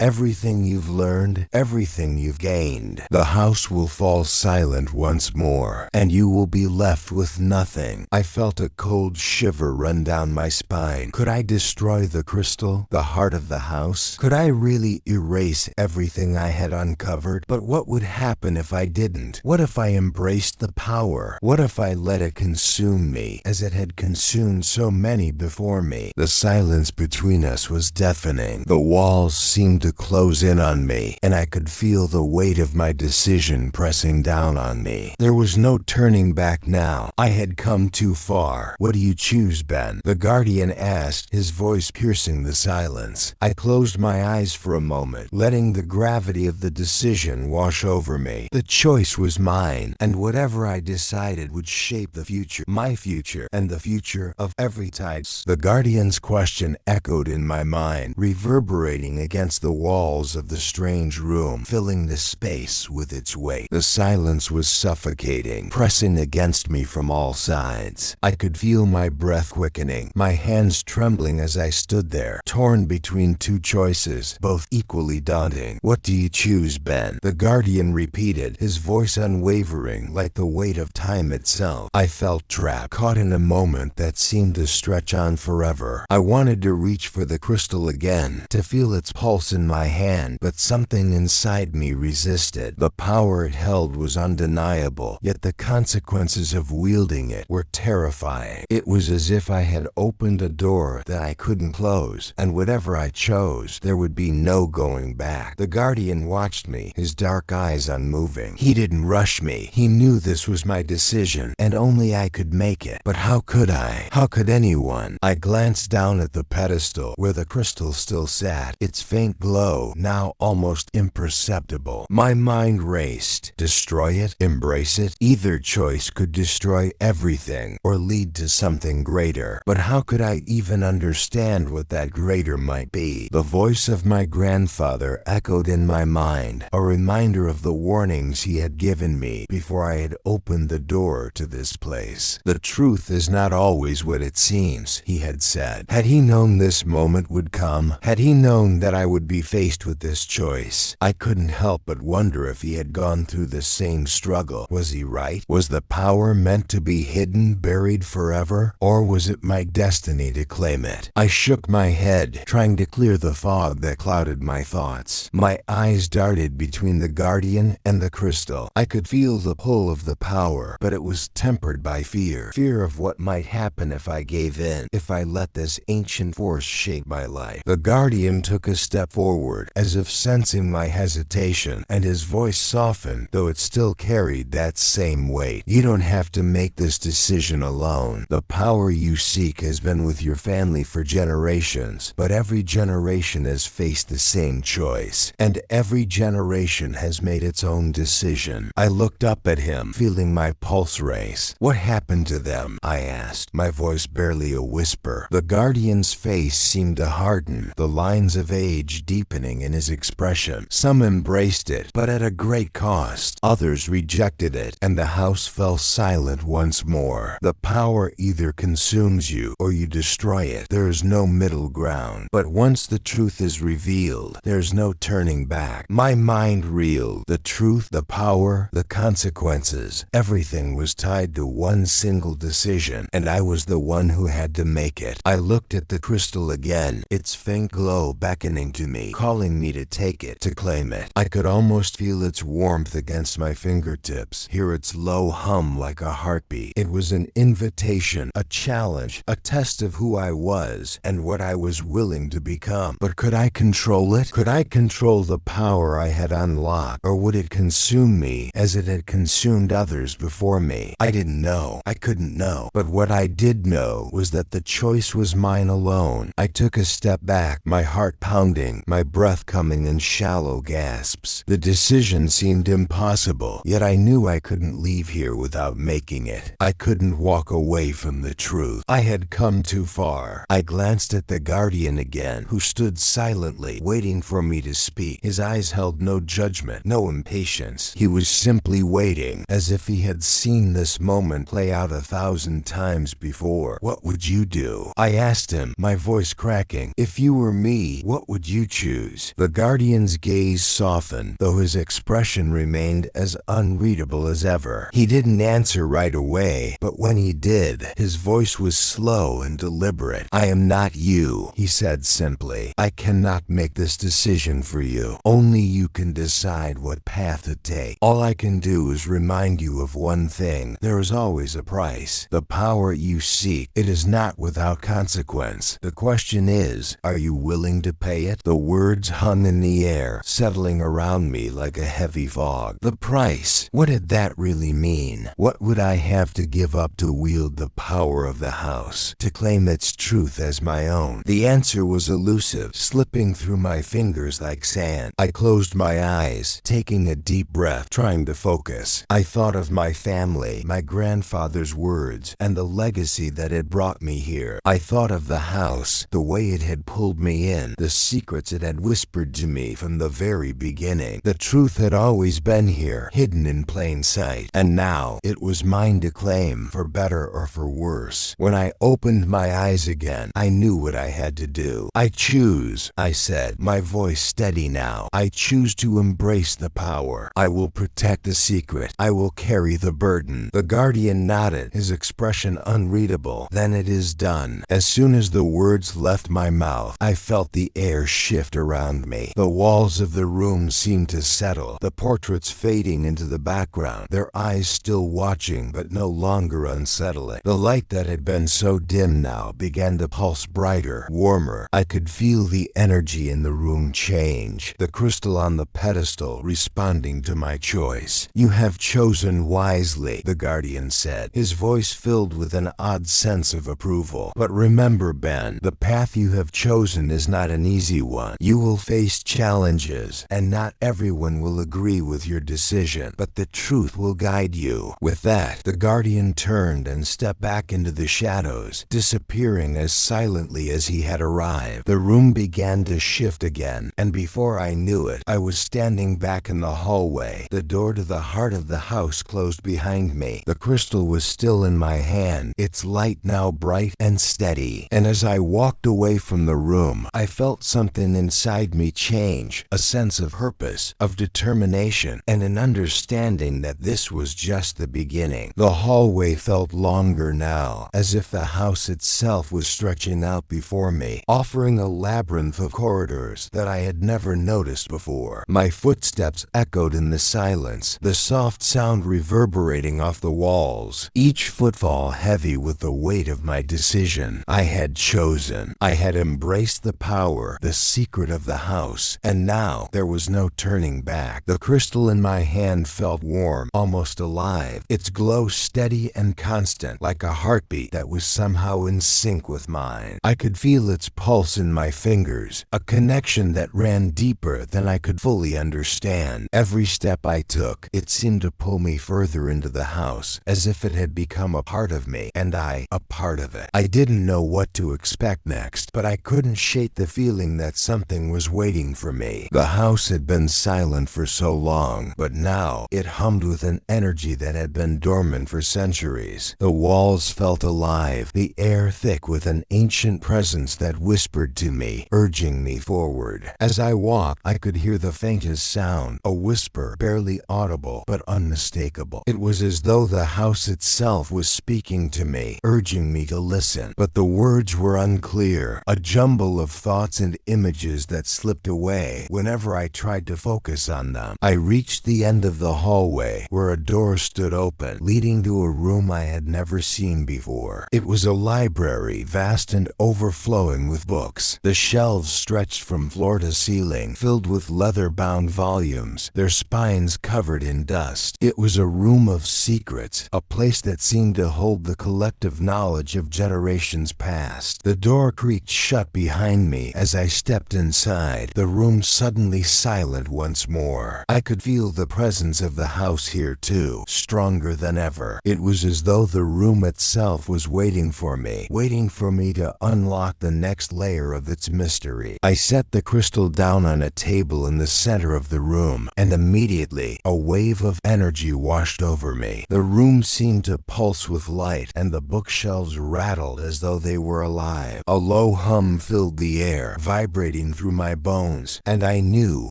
Everything you've learned, everything you've gained. The house will fall silent once more, and you will be left with nothing. I felt a cold shiver run down my spine. Could I destroy the crystal, the heart of the house? Could I really erase everything I had uncovered? But what would happen if I didn't? What if I embraced the power? What if I let it consume me, as it had consumed so many before me? The silence between us was deafening. The walls seemed to close in on me, and I could feel the weight of my decision pressing down on me. There was no turning back now. I had come too far. What do you choose, Ben? The Guardian asked, his voice piercing the silence. I closed my eyes for a moment, letting the gravity of the decision wash over me. The choice was mine, and whatever I decided would shape the future, my future, and the future of every Tides. The Guardian's question echoed in my mind, reverberating against the walls of the strange room, filling the space with its weight. The silence was suffocating, pressing against me from all sides. I could feel my breath quickening, my hands trembling as I stood there, torn between two choices, both equally daunting. What do you choose, Ben? The Guardian repeated, his voice unwavering, like the weight of time itself. I felt trapped, caught in a moment that seemed to stretch on forever. I wanted to reach for the crystal again, to feel its pulse in my hand, but something inside me resisted. The power it held was undeniable, yet the consequences of wielding it were terrifying. It was as if I had opened a door that I couldn't close, and whatever I chose, there would be no going back. The Guardian watched me, his dark eyes unmoving. He didn't rush me. He knew this was my decision, and only I could make it. But how could I? How could anyone? I glanced down at the pedestal where the crystal still sat, its faint glow now almost imperceptible. My mind raced. Destroy it? Embrace it? Either choice could destroy everything or lead to something greater. But how could I even understand what that greater might be? The voice of my grandfather echoed in my mind, a reminder of the warnings he had given me before I had opened the door to this place. The truth is not always what it seems, he had said. Had he known this moment would come, had he known that I would be faced with this choice, I couldn't help but wonder if he had gone through the same struggle. Was he right? Was the power meant to be hidden, buried forever? Or was it my destiny to claim it? I shook my head, trying to clear the fog that clouded my thoughts. My eyes darted between the Guardian and the crystal. I could feel the pull of the power, but it was tempered by fear. Fear of what might happen if I gave in, if I let this ancient force shape my life. The Guardian took a step forward, as if sensing my hesitation, and his voice softened, though it still carried that same weight. You don't have to make this decision alone. The power you seek has been with your family for generations, but every generation has faced the same choice, and every generation has made its own decision. I looked up at him, feeling my pulse race. What happened to them? I asked, my voice barely a whisper. The Guardian's face seemed to harden, the lines of age deepening in his expression. Some embraced it, but at a great cost. Others rejected it, and the house fell silent once more. The power either consumes you or you destroy it. There is no middle ground. But once the truth is revealed, there's no turning back. My mind reeled. The truth, the power, the consequences. Everything was tied to one single decision, and I was the one who had to make it. I looked at the crystal again, its faint glow beckoning to me, calling me to take it, to claim it. I could almost feel its warmth against my fingertips, hear its low hum like a heartbeat. It was an invitation, a challenge, a test of who I was and what I was willing to become. But could I control it? Could I control the power I had unlocked, or would it consume me as it had consumed others before me? I didn't know. I couldn't know. But what I did know was that the choice was mine alone. I took a step back, my heart pounding, my breath coming in shallow gasps. The decision seemed impossible, yet I knew I couldn't leave here without making it. I couldn't walk away from the truth. I had come too far. I glanced at the guardian again, who stood silently, waiting for me to speak. His eyes held no judgment, no impatience. He was simply waiting, as if he had seen this moment play out 1,000 times before. "What would you do?" I asked him, my voice cracking. "If you were me, what would you choose?" The guardian's gaze softened, though his expression remained as unreadable as ever. He didn't answer right away, but when he did, his voice was slow and deliberate. "I am not you," he said simply. "I cannot make this decision for you. Only you can decide what path to take. All I can do is remind you of one thing. There is always a price. The power you seek, it is not without consequence. The question is, are you willing to pay it?" The words hung in the air, settling around me like a heavy fog. The price. What did that really mean? What would I have to give up to wield the power of the house, to claim its truth as my own? The answer was elusive, slipping through my fingers like sand. I closed my eyes, taking a deep breath, trying to focus. I thought of my family, my grandfather's words, and the legacy that had brought me here. I thought of the house, the way it had pulled me in, the secrets it had whispered to me from the very beginning. The truth had always been here, hidden in plain sight, and now it was mine to claim, for better or for worse. When I opened my eyes again, I knew what I had to do. "I choose," I said, my voice steady now. "I choose to embrace the power. I will protect the secret. I will carry the burden." The guardian nodded, his expression unreadable. "Then it is done." As soon as the words left my mouth, I felt the air shift around me. The walls of the room seemed to settle, the portraits fading into the background, their eyes still watching but no longer unsettling. The light that had been so dim now began to pulse brighter, warmer. I could feel the energy in the room change, the crystal on the pedestal responding to my choice. "You have chosen wisely," the guardian said, his voice filled with an odd sense of approval. "But remember, Ben, the path you have chosen is not an easy one. You will face challenges, and not everyone will agree with your decision, but the truth will guide you." With that, the guardian turned and stepped back into the shadows, disappearing as silently as he had arrived. The room began to shift again, and before I knew it, I was standing back in the hallway. The door to the heart of the house closed behind me. The crystal was still in my hand, its light now bright and steady. And as I walked away from the room, I felt something inside me change, a sense of purpose, of determination, and an understanding that this was just the beginning. The hallway felt longer now, as if the house itself was stretching out before me, offering a labyrinth of corridors that I had never noticed before. My footsteps echoed in the silence, the soft sound reverberating off the walls, each footfall heavy with the weight of my decision. I had chosen. I had embraced the power, the secret of the house, and now there was no turning back. The crystal in my hand felt warm, almost alive, its glow steady and constant, like a heartbeat that was somehow in sync with mine. I could feel its pulse in my fingers, a connection that ran deeper than I could fully understand. Every step I took, it seemed to pull me further into the house, as if it had become a part of me, and I, a part of it. I didn't know what to expect next, but I couldn't shake the feeling that something was waiting for me. The house had been silent for so long, but now it hummed with an energy that had been dormant for centuries. The walls felt alive, the air thick with an ancient presence that whispered to me, urging me forward. As I walked, I could hear the faintest sound, a whisper, barely audible, but unmistakable. It was as though the house itself was speaking to me, urging me to listen. But the words were unclear, a jumble of thoughts and images that slipped away whenever I tried to focus on them. I reached the end of the hallway, where a door stood open, leading to a room I had never seen before. It was a library, vast and overflowing with books. The shelves stretched from floor to ceiling, filled with leather-bound volumes, their spines covered in dust. It was a room of secrets, a place that seemed to hold the collective knowledge of generations past. fast. The door creaked shut behind me as I stepped inside, the room suddenly silent once more. I could feel the presence of the house here too, stronger than ever. It was as though the room itself was waiting for me to unlock the next layer of its mystery. I set the crystal down on a table in the center of the room, and immediately a wave of energy washed over me. The room seemed to pulse with light, and the bookshelves rattled as though they were alive. A low hum filled the air, vibrating through my bones, and I knew,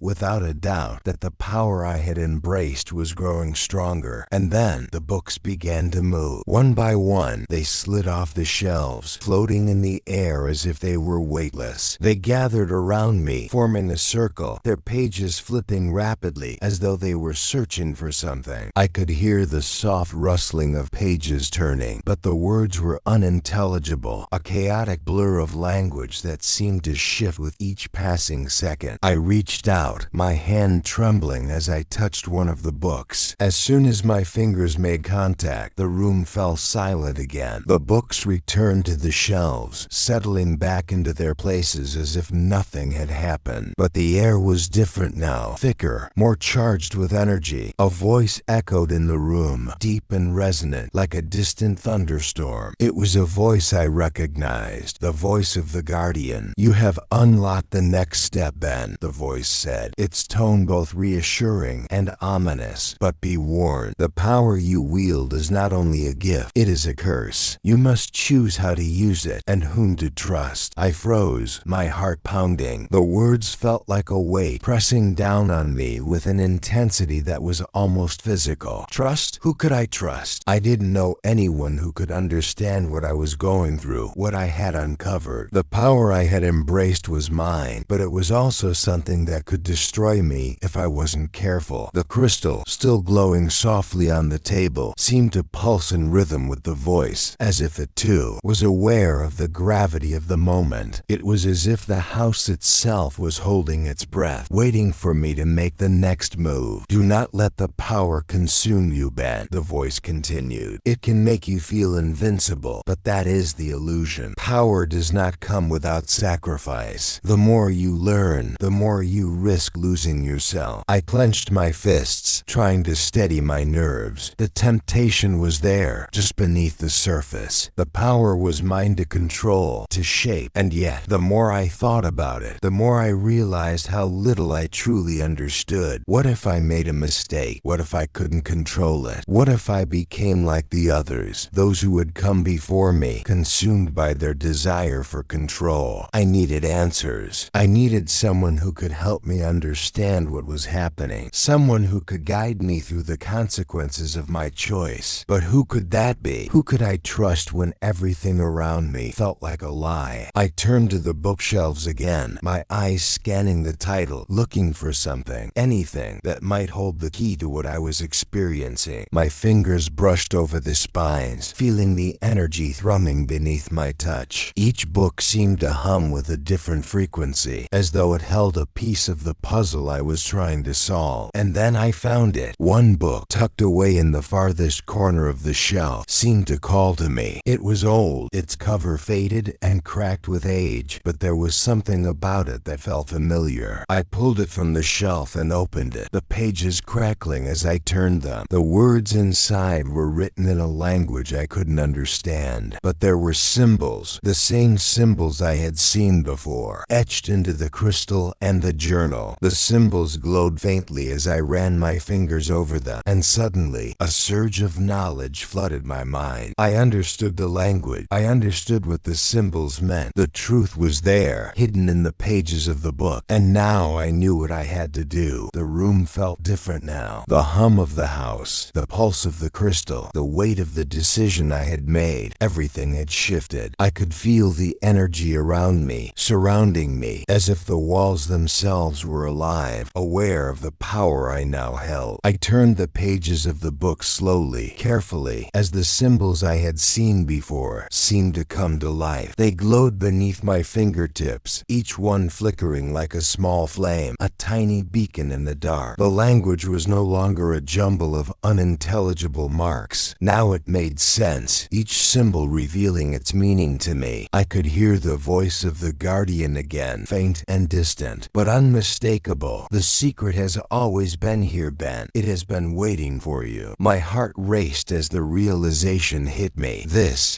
without a doubt, that the power I had embraced was growing stronger. And then the books began to move. One by one, they slid off the shelves, floating in the air as if they were weightless. They gathered around me, forming a circle, their pages flipping rapidly as though they were searching for something. I could hear the soft rustling of pages turning, but the words were unintelligible, a chaotic blur of language that seemed to shift with each passing second. I reached out, my hand trembling as I touched one of the books. As soon as my fingers made contact, the room fell silent again. The books returned to the shelves, settling back into their places as if nothing had happened. But the air was different now, thicker, more charged with energy. A voice echoed in the room, deep and resonant, like a distant thunderstorm. It was a voice I recognized, the voice of the Guardian. "You have unlocked the next step, Ben," the voice said, its tone both reassuring and ominous. "But be warned, the power you wield is not only a gift, it is a curse. You must choose how to use it and whom to trust." I froze, my heart pounding. The words felt like a weight pressing down on me with an intensity that was almost physical. Trust? Who could I trust? I didn't know anyone who could understand what I was going through, what I had uncovered. The power I had embraced was mine, but it was also something that could destroy me if I wasn't careful. The crystal, still glowing softly on the table, seemed to pulse in rhythm with the voice, as if it too was aware of the gravity of the moment. It was as if the house itself was holding its breath, waiting for me to make the next move. "Do not let the power consume you, Ben," the voice continued. "It can make you feel invincible, but that is the illusion. Power does not come without sacrifice. The more you learn, the more you risk losing yourself." I clenched my fists, trying to steady my nerves. The temptation was there, just beneath the surface. The power was mine to control, to shape, and yet, the more I thought about it, the more I realized how little I truly understood. What if I made a mistake? What if I couldn't control it? What if I became like the others, those who had come before me, consumed by their desire for control? I needed answers. I needed someone who could help me understand what was happening, someone who could guide me through the consequences of my choice. But who could that be? Who could I trust when everything around me felt like a lie? I turned to the bookshelves again, my eyes scanning the title, looking for something, anything that might hold the key to what I was experiencing. My fingers brushed over the spines, feeling the energy thrumming beneath my touch. Each book seemed to hum with a different frequency, as though it held a piece of the puzzle I was trying to solve. And then I found it. One book, tucked away in the farthest corner of the shelf, seemed to call to me. It was old, its cover faded and cracked with age, but there was something about it that felt familiar. I pulled it from the shelf and opened it, the pages crackling as I turned them. The words inside were written in a language I couldn't understand, but there were symbols, the same symbols I had seen before, etched into the crystal and the journal. The symbols glowed faintly as I ran my fingers over them, and suddenly a surge of knowledge flooded my mind. I understood the language. I understood what the symbols meant. The truth was there, hidden in the pages of the book, and now I knew what I had to do. The room felt different now. The hum of the house, the pulse of the crystal, the weight of the decision I had made, everything had shifted. I could feel the energy around me, surrounding me, as if the walls themselves were alive, aware of the power I now held. I turned the pages of the book slowly, carefully, as the symbols I had seen before seemed to come to life. They glowed beneath my fingertips, each one flickering like a small flame, a tiny beacon in the dark. The language was no longer a jumble of unintelligible marks. Now it made sense, each symbol revealing its meaning to me. I could hear the voice of the guardian again, faint and distant, but unmistakable. The secret has always been here, Ben. It has been waiting for you. My heart raced as the realization hit me.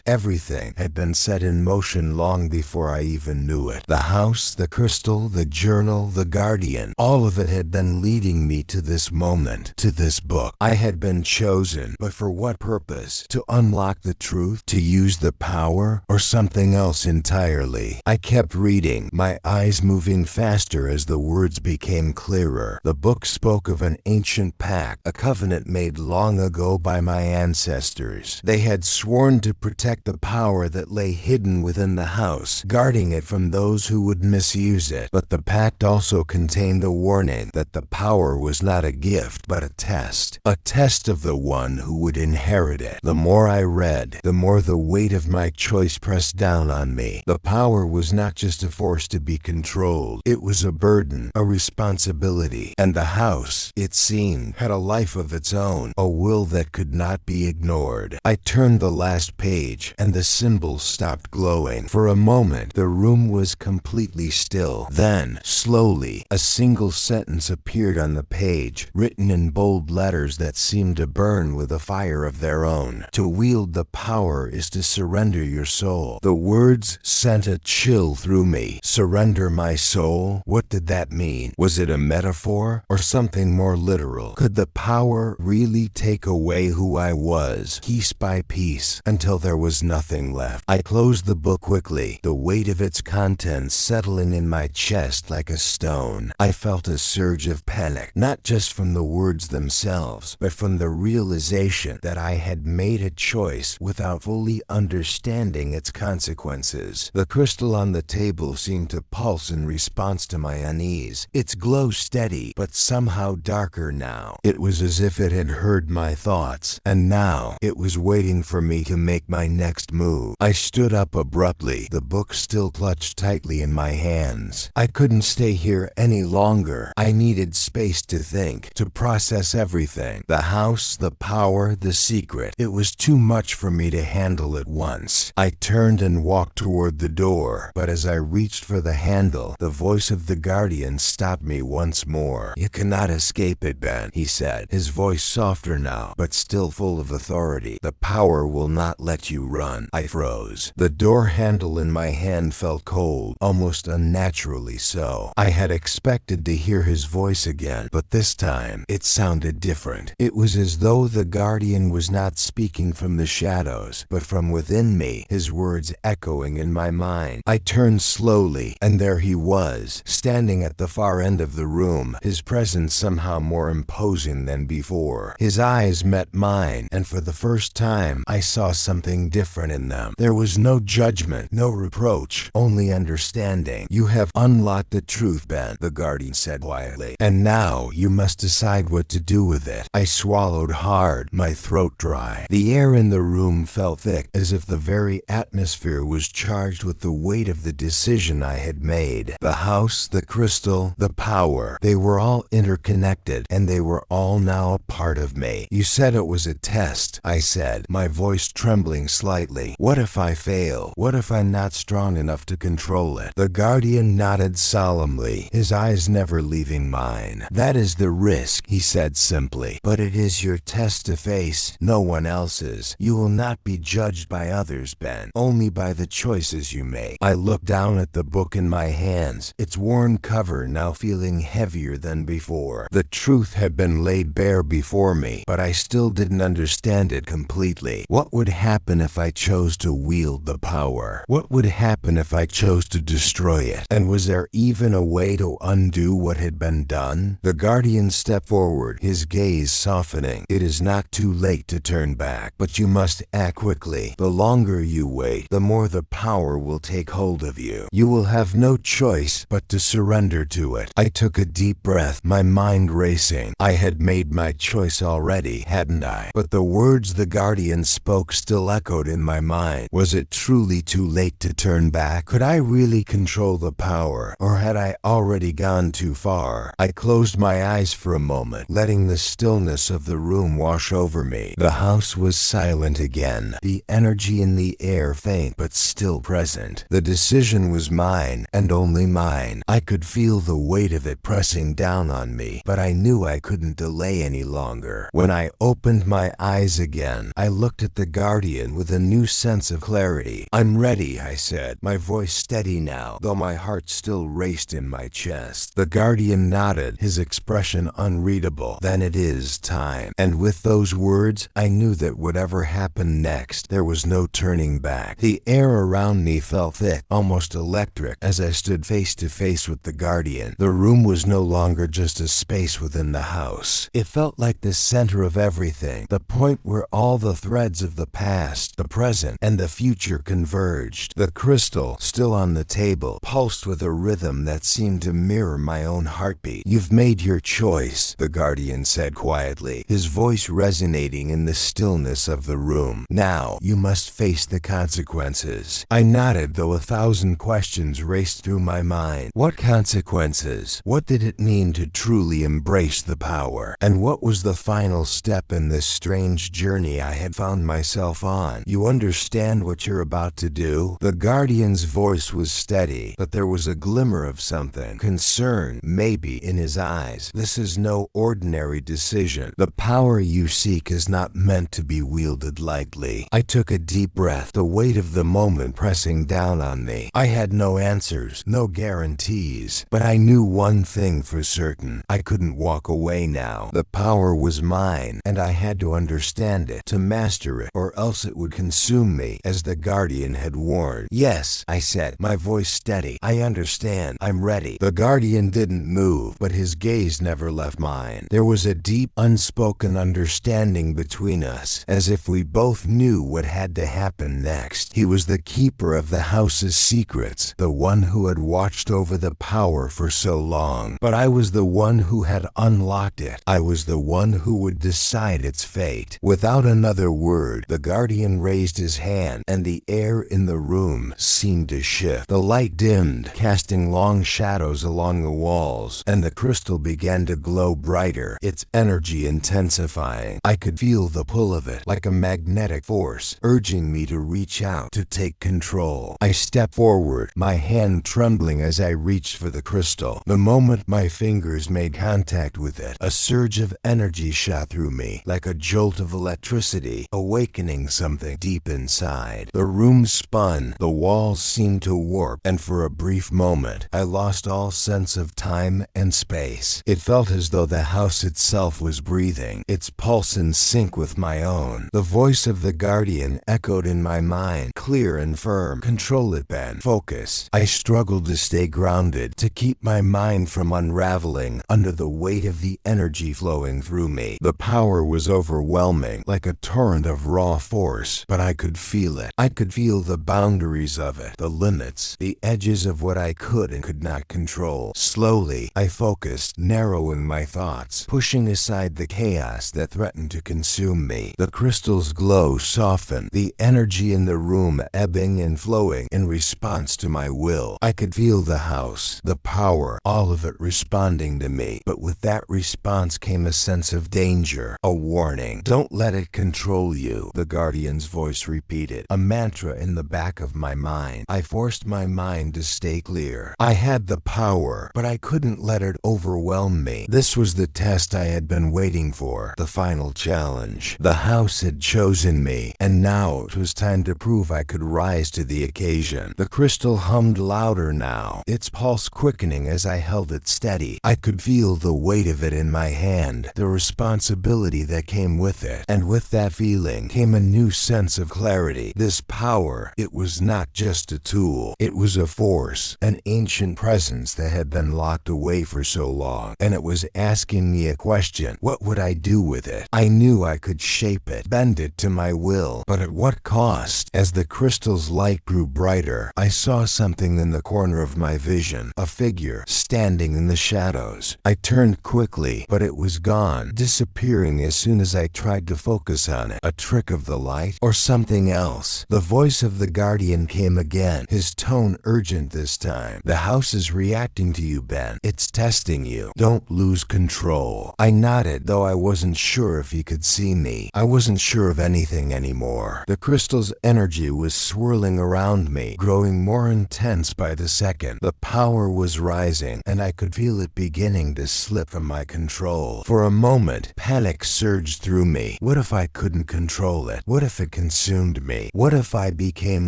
Everything had been set in motion long before I even knew it. The house, the crystal, the journal, the guardian, all of it had been leading me to this moment, to this book. I had been chosen, but for what purpose? To unlock the truth? To use the power? Or something else entirely? I kept reading, my eyes moving faster as the words became clearer. The book spoke of an ancient pact, a covenant made long ago by my ancestors. They had sworn to protect the power that lay hidden within the house, guarding it from those who would misuse it. But the pact also contained the warning that the power was not a gift, but a test of the one who would inherit it. The more I read, the more the weight of my choice pressed down on me. The power was not just a force to be controlled. It was a burden, a responsibility. And the house, it seemed, had a life of its own, a will that could not be ignored. I turned the last page, and the symbols stopped glowing. For a moment, the room was completely still. Then, slowly, a single sentence appeared on the page, written in bold letters that seemed to burn with a fire of their own. To wield the power is to surrender your soul. The words sent a chill through me. Surrender my soul? What did that mean? Was it a metaphor or something more literal? Could the power really take away who I was, piece by piece, until there was nothing left? I closed the book quickly, the weight of its contents settling in my chest like a stone. I felt a surge of panic, not just from the words themselves, but from the realization that I had made a choice without fully understanding its consequences. The crystal on the table seemed to pulse in response to my unease, its glow steady, but somehow darker now. It was as if it had heard my thoughts, and now it was waiting for me to make my next move. I stood up abruptly, the book still clutched tightly in my hands. I couldn't stay here any longer. I needed space to think, to process everything. The house, the power, the secret. It was too much for me to handle at once. I turned and walked toward the door, but as I reached for the handle, the voice of the guardian stopped me once more. You cannot escape it, Ben, he said, his voice softer now, but still full of authority. The power will not let you run. I froze. The door handle in my hand felt cold, almost unnaturally so. I had expected to hear his voice again, but this time, it sounded different. It was as though the guardian was not speaking from the shadows, but from within me, his words echoing in my mind. I turned slowly, and there he was, standing at the far end of the room, his presence somehow more imposing than before. His eyes met mine, and for the first time, I saw something different in them. There was no judgment, no reproach, only understanding. You have unlocked the truth, Ben, the guardian said quietly, and now you must decide what to do with it. I swallowed hard, my throat dry. The air in the room felt thick, as if the very atmosphere was charged with the weight of the decision I had made. The house, the crystal, the power, they were all interconnected, and they were all now a part of me. You said it was a test, I said, my voice trembling slightly. What if I fail? What if I'm not strong enough to control it? The guardian nodded solemnly, his eyes never leaving mine. That is the risk, he said simply, but it is your test to face, no one else's. You will not be judged by others, Ben, only by the choices you make. I looked down at the book in my hands, its worn cover now feeling heavier than before. The truth had been laid bare before me, but I still didn't understand it completely. What would happen if I chose to wield the power? What would happen if I chose to destroy it? And was there even a way to undo what had been done? The guardian stepped forward, his gaze softening. It is not too late to turn back, but you must act quickly. The longer you wait, the more the power will take hold of you. You will have no choice but to surrender to it. I took a deep breath, my mind racing. I had made my choice already, hadn't I? But the words the guardian spoke still echoed in my mind. Was it truly too late to turn back? Could I really control the power, or had I already gone too far? I closed my eyes for a moment, letting the stillness of the room wash over me. The house was silent again. The energy in the air faint but still present. The decision was mine, and only mine. I could feel the weight of it pressing down on me, but I knew I couldn't delay any longer. When I opened my eyes again, I looked at the Guardian with a new sense of clarity. "I'm ready," I said, my voice steady now, though my heart still raced in my chest. The Guardian nodded, his expression unreadable. "Then it is time." And with those words, I knew that whatever happened next, there was no turning back. The air around me felt thick, almost electric, as I stood face to face with the Guardian. The room was no longer just a space within the house. It felt like the center of everything, the point where all the threads of the past, the present, and the future converged. The crystal, still on the table, pulsed with a rhythm that seemed to mirror my own heartbeat. "You've made your choice," the Guardian said quietly, his voice resonating in the stillness of the room. "Now, you must face the consequences." I nodded, though 1,000 questions raced through my mind. What consequences? What did it mean to truly embrace the power? And what was the final step in this strange journey I had found myself on? "You understand what you're about to do?" The Guardian's voice was steady, but there was a glimmer of something, concern, maybe, in his eyes. "This is no ordinary decision. The power you seek is not meant to be wielded lightly." I took a deep breath, the weight of the moment pressing down on me. I had no answers, no guarantees, but I knew one thing for certain. I couldn't walk away now. The power was mine, and I had to understand it, to master it, or else it would consume me, as the Guardian had warned. "Yes," I said, my voice steady. "I understand. I'm ready." The Guardian didn't move, but his gaze never left mine. There was a deep, unspoken understanding between us, as if we both knew what had to happen next. He was the keeper of the house's secrets, the one who had watched over the power for so long. But I was the one who had unlocked it. I was the one who would decide its fate. Without another word, the Guardian raised his hand, and the air in the room seemed to shift. The light dimmed, casting long shadows along the walls, and the crystal began to glow brighter, its energy intensifying. I could feel the pull of it, like a magnetic force, urging me to reach out, to take control. I stepped forward, my hand trembling as I reached for the crystal. The moment my fingers made contact with it, a surge of energy shot through me, like a jolt of electricity, awakening something deep inside. The room spun, the walls seemed to warp, and for a brief moment, I lost all sense of time and space. It felt as though the house itself was breathing, its pulse in sync with my own. The voice of the Guardian echoed in my mind, clear and firm. "Control it, Ben. Focus." I struggled to stay grounded, to keep my mind from unraveling under the weight of the energy flowing through me. The power was overwhelming, like a torrent of raw force, but I could feel it. I could feel the boundaries of it, the limits, the edges of what I could and could not control. Slowly, I focused, narrowing my thoughts, pushing aside the chaos that threatened to consume me. The crystal's glow softened, the energy in the room ebbing and flowing in response to my will. I could feel the house, the power, all of it responding to me. But with that response came a sense of danger, a warning. "Don't let it control you," the Guardian's voice repeated, a mantra in the back of my mind. I forced my mind to stay clear. I had the power, but I couldn't let it overwhelm me. This was the test I had been waiting for, the final challenge. The house had chosen me, and now it was time to prove I could rise to the occasion. The crystal hummed louder now, its pulse quickening as I held it steady. I could feel the weight of it in my hand, the responsibility that came with it, and with that feeling came a new sense of clarity. This power, it was not just a tool. It was a force, an ancient presence that had been locked away for so long, and it was asking me a question. What would I do with it? I knew I could shape it, bend it to my will, but at what cost? As the crystal's light grew brighter, I saw something in the corner of my vision, a figure standing in the shadows. I turned quickly, but it was gone, disappearing as soon as I tried to focus on it. A trick of the light, or something else? The voice of the Guardian came again, his tone urgent this time. "The house is reacting to you, Ben. It's testing you. Don't lose control." I nodded, though I wasn't sure if he could see me. I wasn't sure of anything anymore. The crystal's energy energy was swirling around me, growing more intense by the second. The power was rising, and I could feel it beginning to slip from my control. For a moment, panic surged through me. What if I couldn't control it? What if it consumed me? What if I became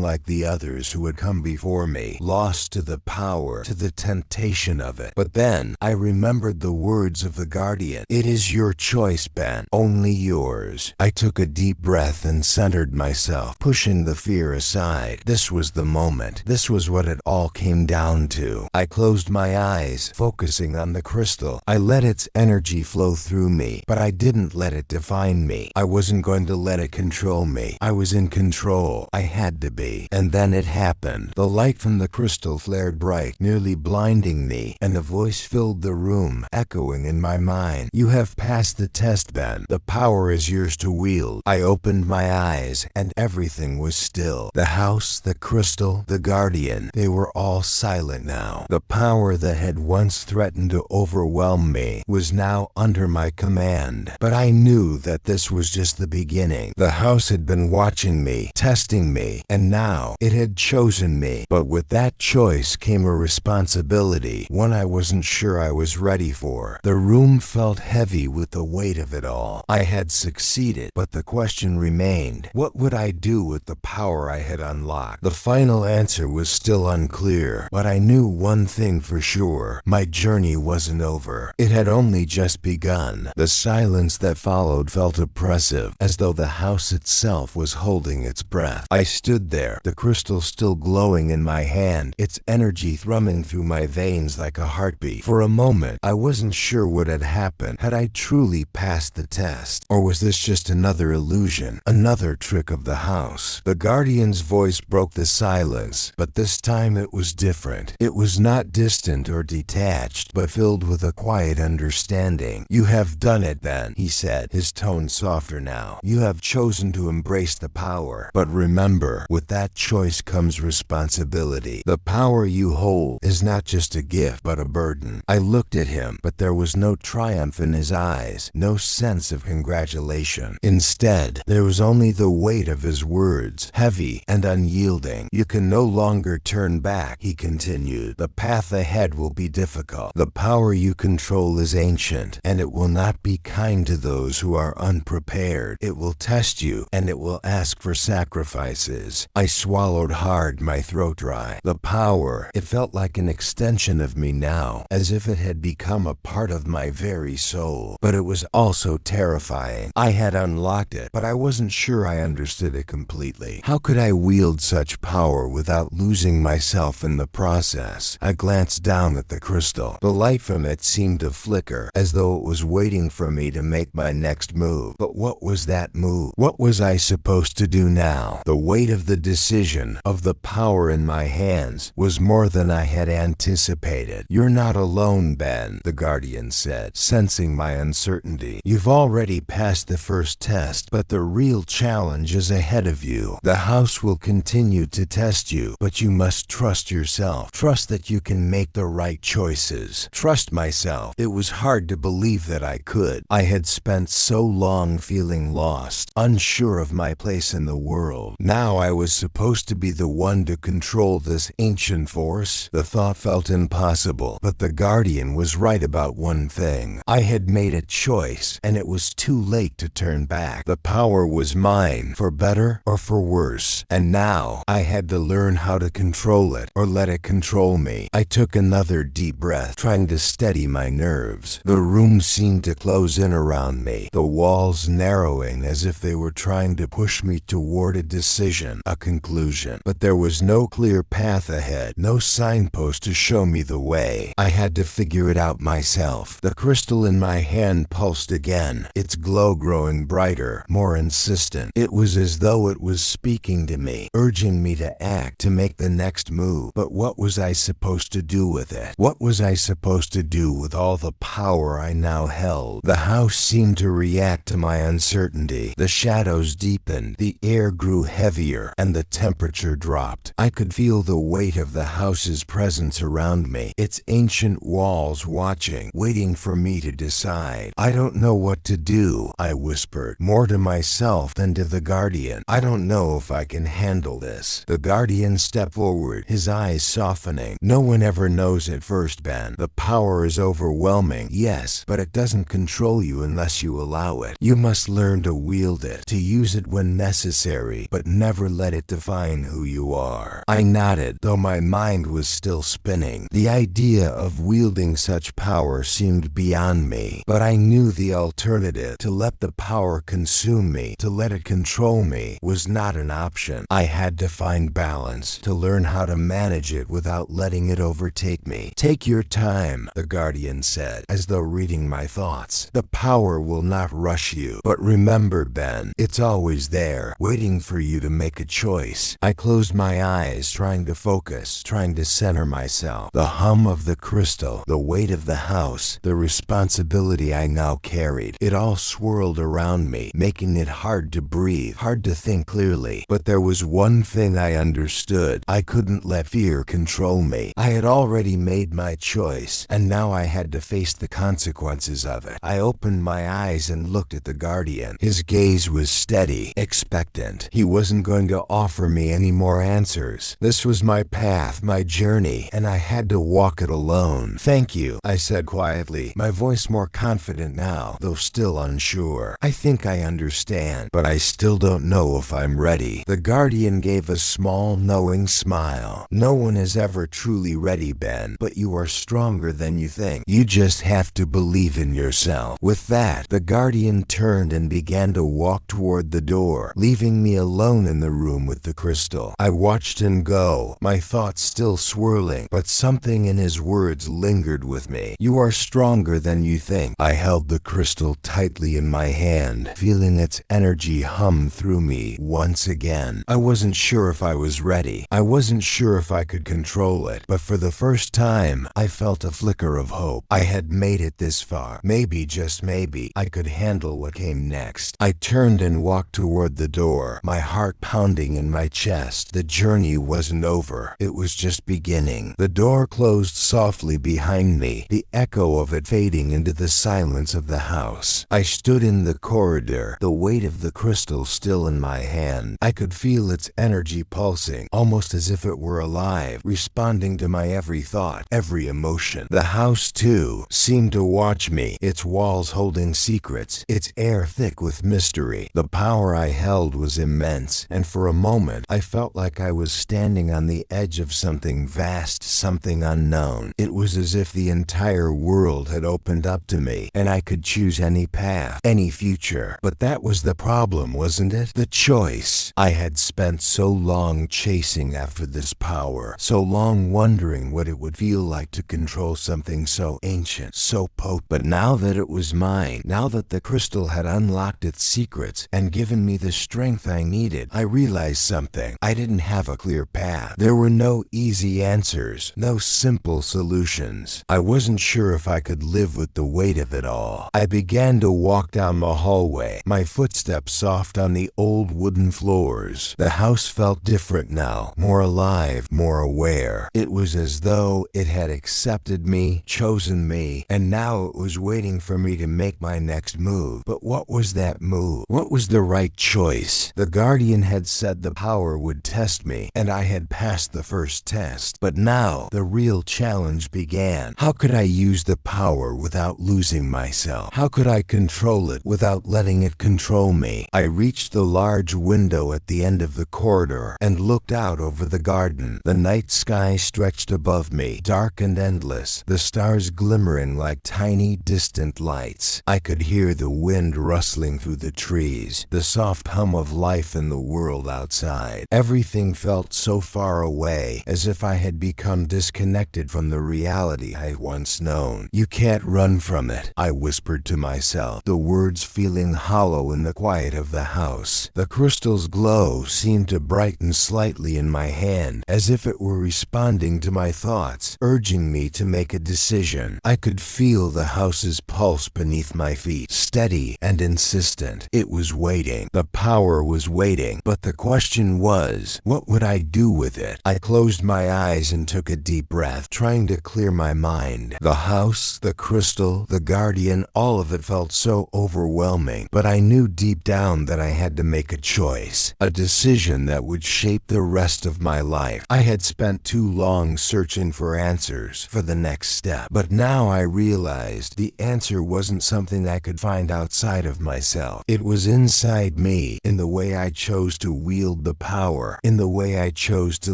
like the others who had come before me, lost to the power, to the temptation of it? But then, I remembered the words of the Guardian. It is your choice, Ben. Only yours. I took a deep breath and centered myself, pushing the fear aside. This was the moment. This was what it all came down to. I closed my eyes, focusing on the crystal. I let its energy flow through me, but I didn't let it define me. I wasn't going to let it control me. I was in control. I had to be. And then it happened. The light from the crystal flared bright, nearly blinding me, and a voice filled the room, echoing in my mind. You have passed the test, Ben. The power is yours to wield. I opened my eyes, and everything was still. The house, the crystal, the Guardian, they were all silent now. The power that had once threatened to overwhelm me was now under my command. But I knew that this was just the beginning. The house had been watching me, testing me, and now it had chosen me. But with that choice came a responsibility, one I wasn't sure I was ready for. The room felt heavy with the weight of it all. I had succeeded, but the question remained, what would I do with the power I had unlocked? The final answer was still unclear, but I knew one thing for sure. My journey wasn't over. It had only just begun. The silence that followed felt oppressive, as though the house itself was holding its breath. I stood there, the crystal still glowing in my hand, its energy thrumming through my veins like a heartbeat. For a moment, I wasn't sure what had happened. Had I truly passed the test? Or was this just another illusion, another trick of the house? The Guardian's voice broke the silence, but this time it was different. It was not distant or detached, but filled with a quiet understanding. You have done it, Ben, he said, his tone softer now. You have chosen to embrace the power. But remember, with that choice comes responsibility. The power you hold is not just a gift, but a burden. I looked at him, but there was no triumph in his eyes, no sense of congratulation. Instead, there was only the weight of his words, heavy and unyielding. You can no longer turn back, he continued. The path ahead will be difficult. The power you control is ancient, and it will not be kind to those who are unprepared. It will test you, and it will ask for sacrifices. I swallowed hard, my throat dry. The power, it felt like an extension of me now, as if it had become a part of my very soul. But it was also terrifying. I had unlocked it, but I wasn't sure I understood it completely. How could I wield such power without losing myself in the process? I glanced down at the crystal. The light from it seemed to flicker, as though it was waiting for me to make my next move. But what was that move? What was I supposed to do now? The weight of the decision, of the power in my hands, was more than I had anticipated. You're not alone, Ben, the Guardian said, sensing my uncertainty. You've already passed the first test, but the real challenge is ahead of you. The house will continue to test you, but you must trust yourself. Trust that you can make the right choices. Trust myself. It was hard to believe that I could. I had spent so long feeling lost, unsure of my place in the world. Now I was supposed to be the one to control this ancient force. The thought felt impossible, but the Guardian was right about one thing. I had made a choice, and it was too late to turn back. The power was mine, for better or for worse, and now I had to learn how to control it, or let it control me. I took another deep breath, trying to steady my nerves. The room seemed to close in around me, the walls narrowing as if they were trying to push me toward a decision, a conclusion. But there was no clear path ahead, no signpost to show me the way. I had to figure it out myself. The crystal in my hand pulsed again, its glow growing brighter, more insistent. It was as though it was speaking to me, urging me to act, to make the next move. But what was I supposed to do with it? What was I supposed to do with all the power I now held? The house seemed to react to my uncertainty. The shadows deepened, the air grew heavier, and the temperature dropped. I could feel the weight of the house's presence around me, its ancient walls watching, waiting for me to decide. I don't know what to do, I whispered, more to myself than to the Guardian. I don't know know if I can handle this." The guardian stepped forward, his eyes softening. "No one ever knows at first, Ben. The power is overwhelming, yes, but it doesn't control you unless you allow it. You must learn to wield it, to use it when necessary, but never let it define who you are." I nodded, though my mind was still spinning. The idea of wielding such power seemed beyond me, but I knew the alternative, to let the power consume me, to let it control me, was not an option. I had to find balance, to learn how to manage it without letting it overtake me. "Take your time," the guardian said, as though reading my thoughts. "The power will not rush you. But remember, Ben, it's always there, waiting for you to make a choice." I closed my eyes, trying to focus, trying to center myself. The hum of the crystal, the weight of the house, the responsibility I now carried, it all swirled around me, making it hard to breathe, hard to think clearly. But there was one thing I understood. I couldn't let fear control me. I had already made my choice, and now I had to face the consequences of it. I opened my eyes and looked at the guardian. His gaze was steady, expectant. He wasn't going to offer me any more answers. This was my path, my journey, and I had to walk it alone. "Thank you," I said quietly, my voice more confident now, though still unsure. "I think I understand, but I still don't know if I'm ready." The guardian gave a small, knowing smile. "No one is ever truly ready, Ben, but you are stronger than you think. You just have to believe in yourself." With that, the guardian turned and began to walk toward the door, leaving me alone in the room with the crystal. I watched him go, my thoughts still swirling, but something in his words lingered with me. "You are stronger than you think." I held the crystal tightly in my hand, feeling its energy hum through me once again. I wasn't sure if I was ready. I wasn't sure if I could control it, but for the first time, I felt a flicker of hope. I had made it this far. Maybe, just maybe, I could handle what came next. I turned and walked toward the door, my heart pounding in my chest. The journey wasn't over. It was just beginning. The door closed softly behind me, the echo of it fading into the silence of the house. I stood in the corridor, the weight of the crystal still in my hand. I could feel its energy pulsing, almost as if it were alive, responding to my every thought, every emotion. The house, too, seemed to watch me, its walls holding secrets, its air thick with mystery. The power I held was immense, and for a moment I felt like I was standing on the edge of something vast, something unknown. It was as if the entire world had opened up to me, and I could choose any path, any future. But that was the problem, wasn't it? The choice. I had spent so long chasing after this power, so long wondering what it would feel like to control something so ancient, so potent. But now that it was mine, now that the crystal had unlocked its secrets and given me the strength I needed, I realized something. I didn't have a clear path. There were no easy answers, no simple solutions. I wasn't sure if I could live with the weight of it all. I began to walk down the hallway, my footsteps soft on the old wooden floors. The house felt different now, more alive, more aware. It was as though it had accepted me, chosen me, and now it was waiting for me to make my next move. But what was that move? What was the right choice? The guardian had said the power would test me, and I had passed the first test. But now, the real challenge began. How could I use the power without losing myself? How could I control it without letting it control me? I reached the large window at the end of the corridor and looked out over the garden. The night sky stretched above me, dark and endless, the stars glimmering like tiny, distant lights. I could hear the wind rustling through the trees, the soft hum of life in the world outside. Everything felt so far away, as if I had become disconnected from the reality I had once known. "You can't run from it," I whispered to myself, the words feeling hollow in the quiet of the house. The crystal's glow seemed to brighten slightly in my hand, as if it were responding to my thoughts, urging me to make a decision. I could feel the house's pulse beneath my feet, steady and insistent. It was waiting. The power was waiting. But the question was, what would I do with it? I closed my eyes and took a deep breath, trying to clear my mind. The house, the crystal, the guardian, all of it felt so overwhelming. But I knew deep down that I had to make a choice. choice, a decision that would shape the rest of my life. I had spent too long searching for answers for the next step, but now I realized the answer wasn't something I could find outside of myself. It was inside me, in the way I chose to wield the power, in the way I chose to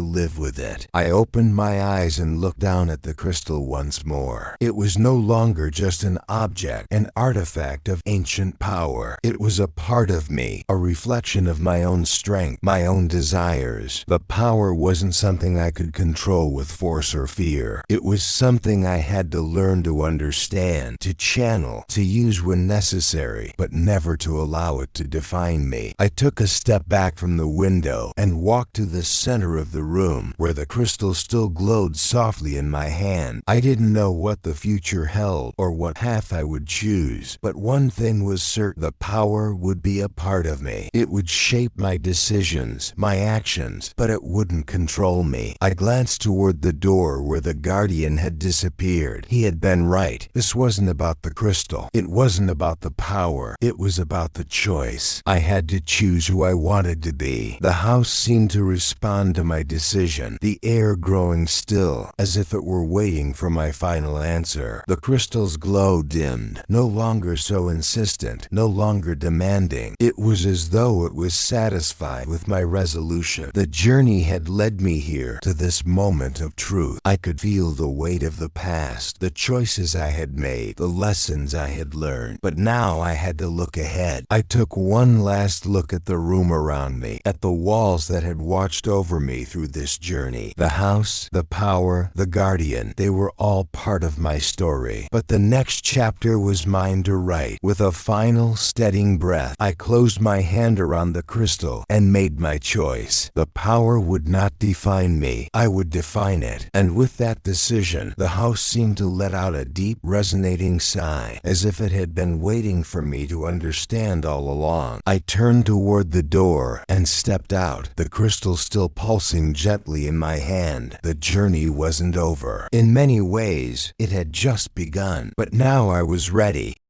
live with it. I opened my eyes and looked down at the crystal once more. It was no longer just an object, an artifact of ancient power. It was a part of me, a reflection of my own strength, my own desires. The power wasn't something I could control with force or fear. It was something I had to learn to understand, to channel, to use when necessary, but never to allow it to define me. I took a step back from the window and walked to the center of the room, where the crystal still glowed softly in my hand. I didn't know what the future held or what path I would choose, but one thing was certain: the power would be a part of me. It would shape my decisions, my actions, but it wouldn't control me. I glanced toward the door where the guardian had disappeared. He had been right. This wasn't about the crystal. It wasn't about the power. It was about the choice. I had to choose who I wanted to be. The house seemed to respond to my decision, the air growing still, as if it were waiting for my final answer. The crystal's glow dimmed, no longer so insistent, no longer demanding. It was as though it was satisfied with my resolution. The journey had led me here, to this moment of truth. I could feel the weight of the past, the choices I had made, the lessons I had learned. But now I had to look ahead. I took one last look at the room around me, at the walls that had watched over me through this journey. The house, the power, the guardian, they were all part of my story. But the next chapter was mine to write. With a final, steadying breath, I closed my hand around the crystal and made my choice. The power would not define me. I would define it. And with that decision, the house seemed to let out a deep, resonating sigh, as if it had been waiting for me to understand all along. I turned toward the door and stepped out, the crystal still pulsing gently in my hand. The journey wasn't over. In many ways, it had just begun. But now I was ready.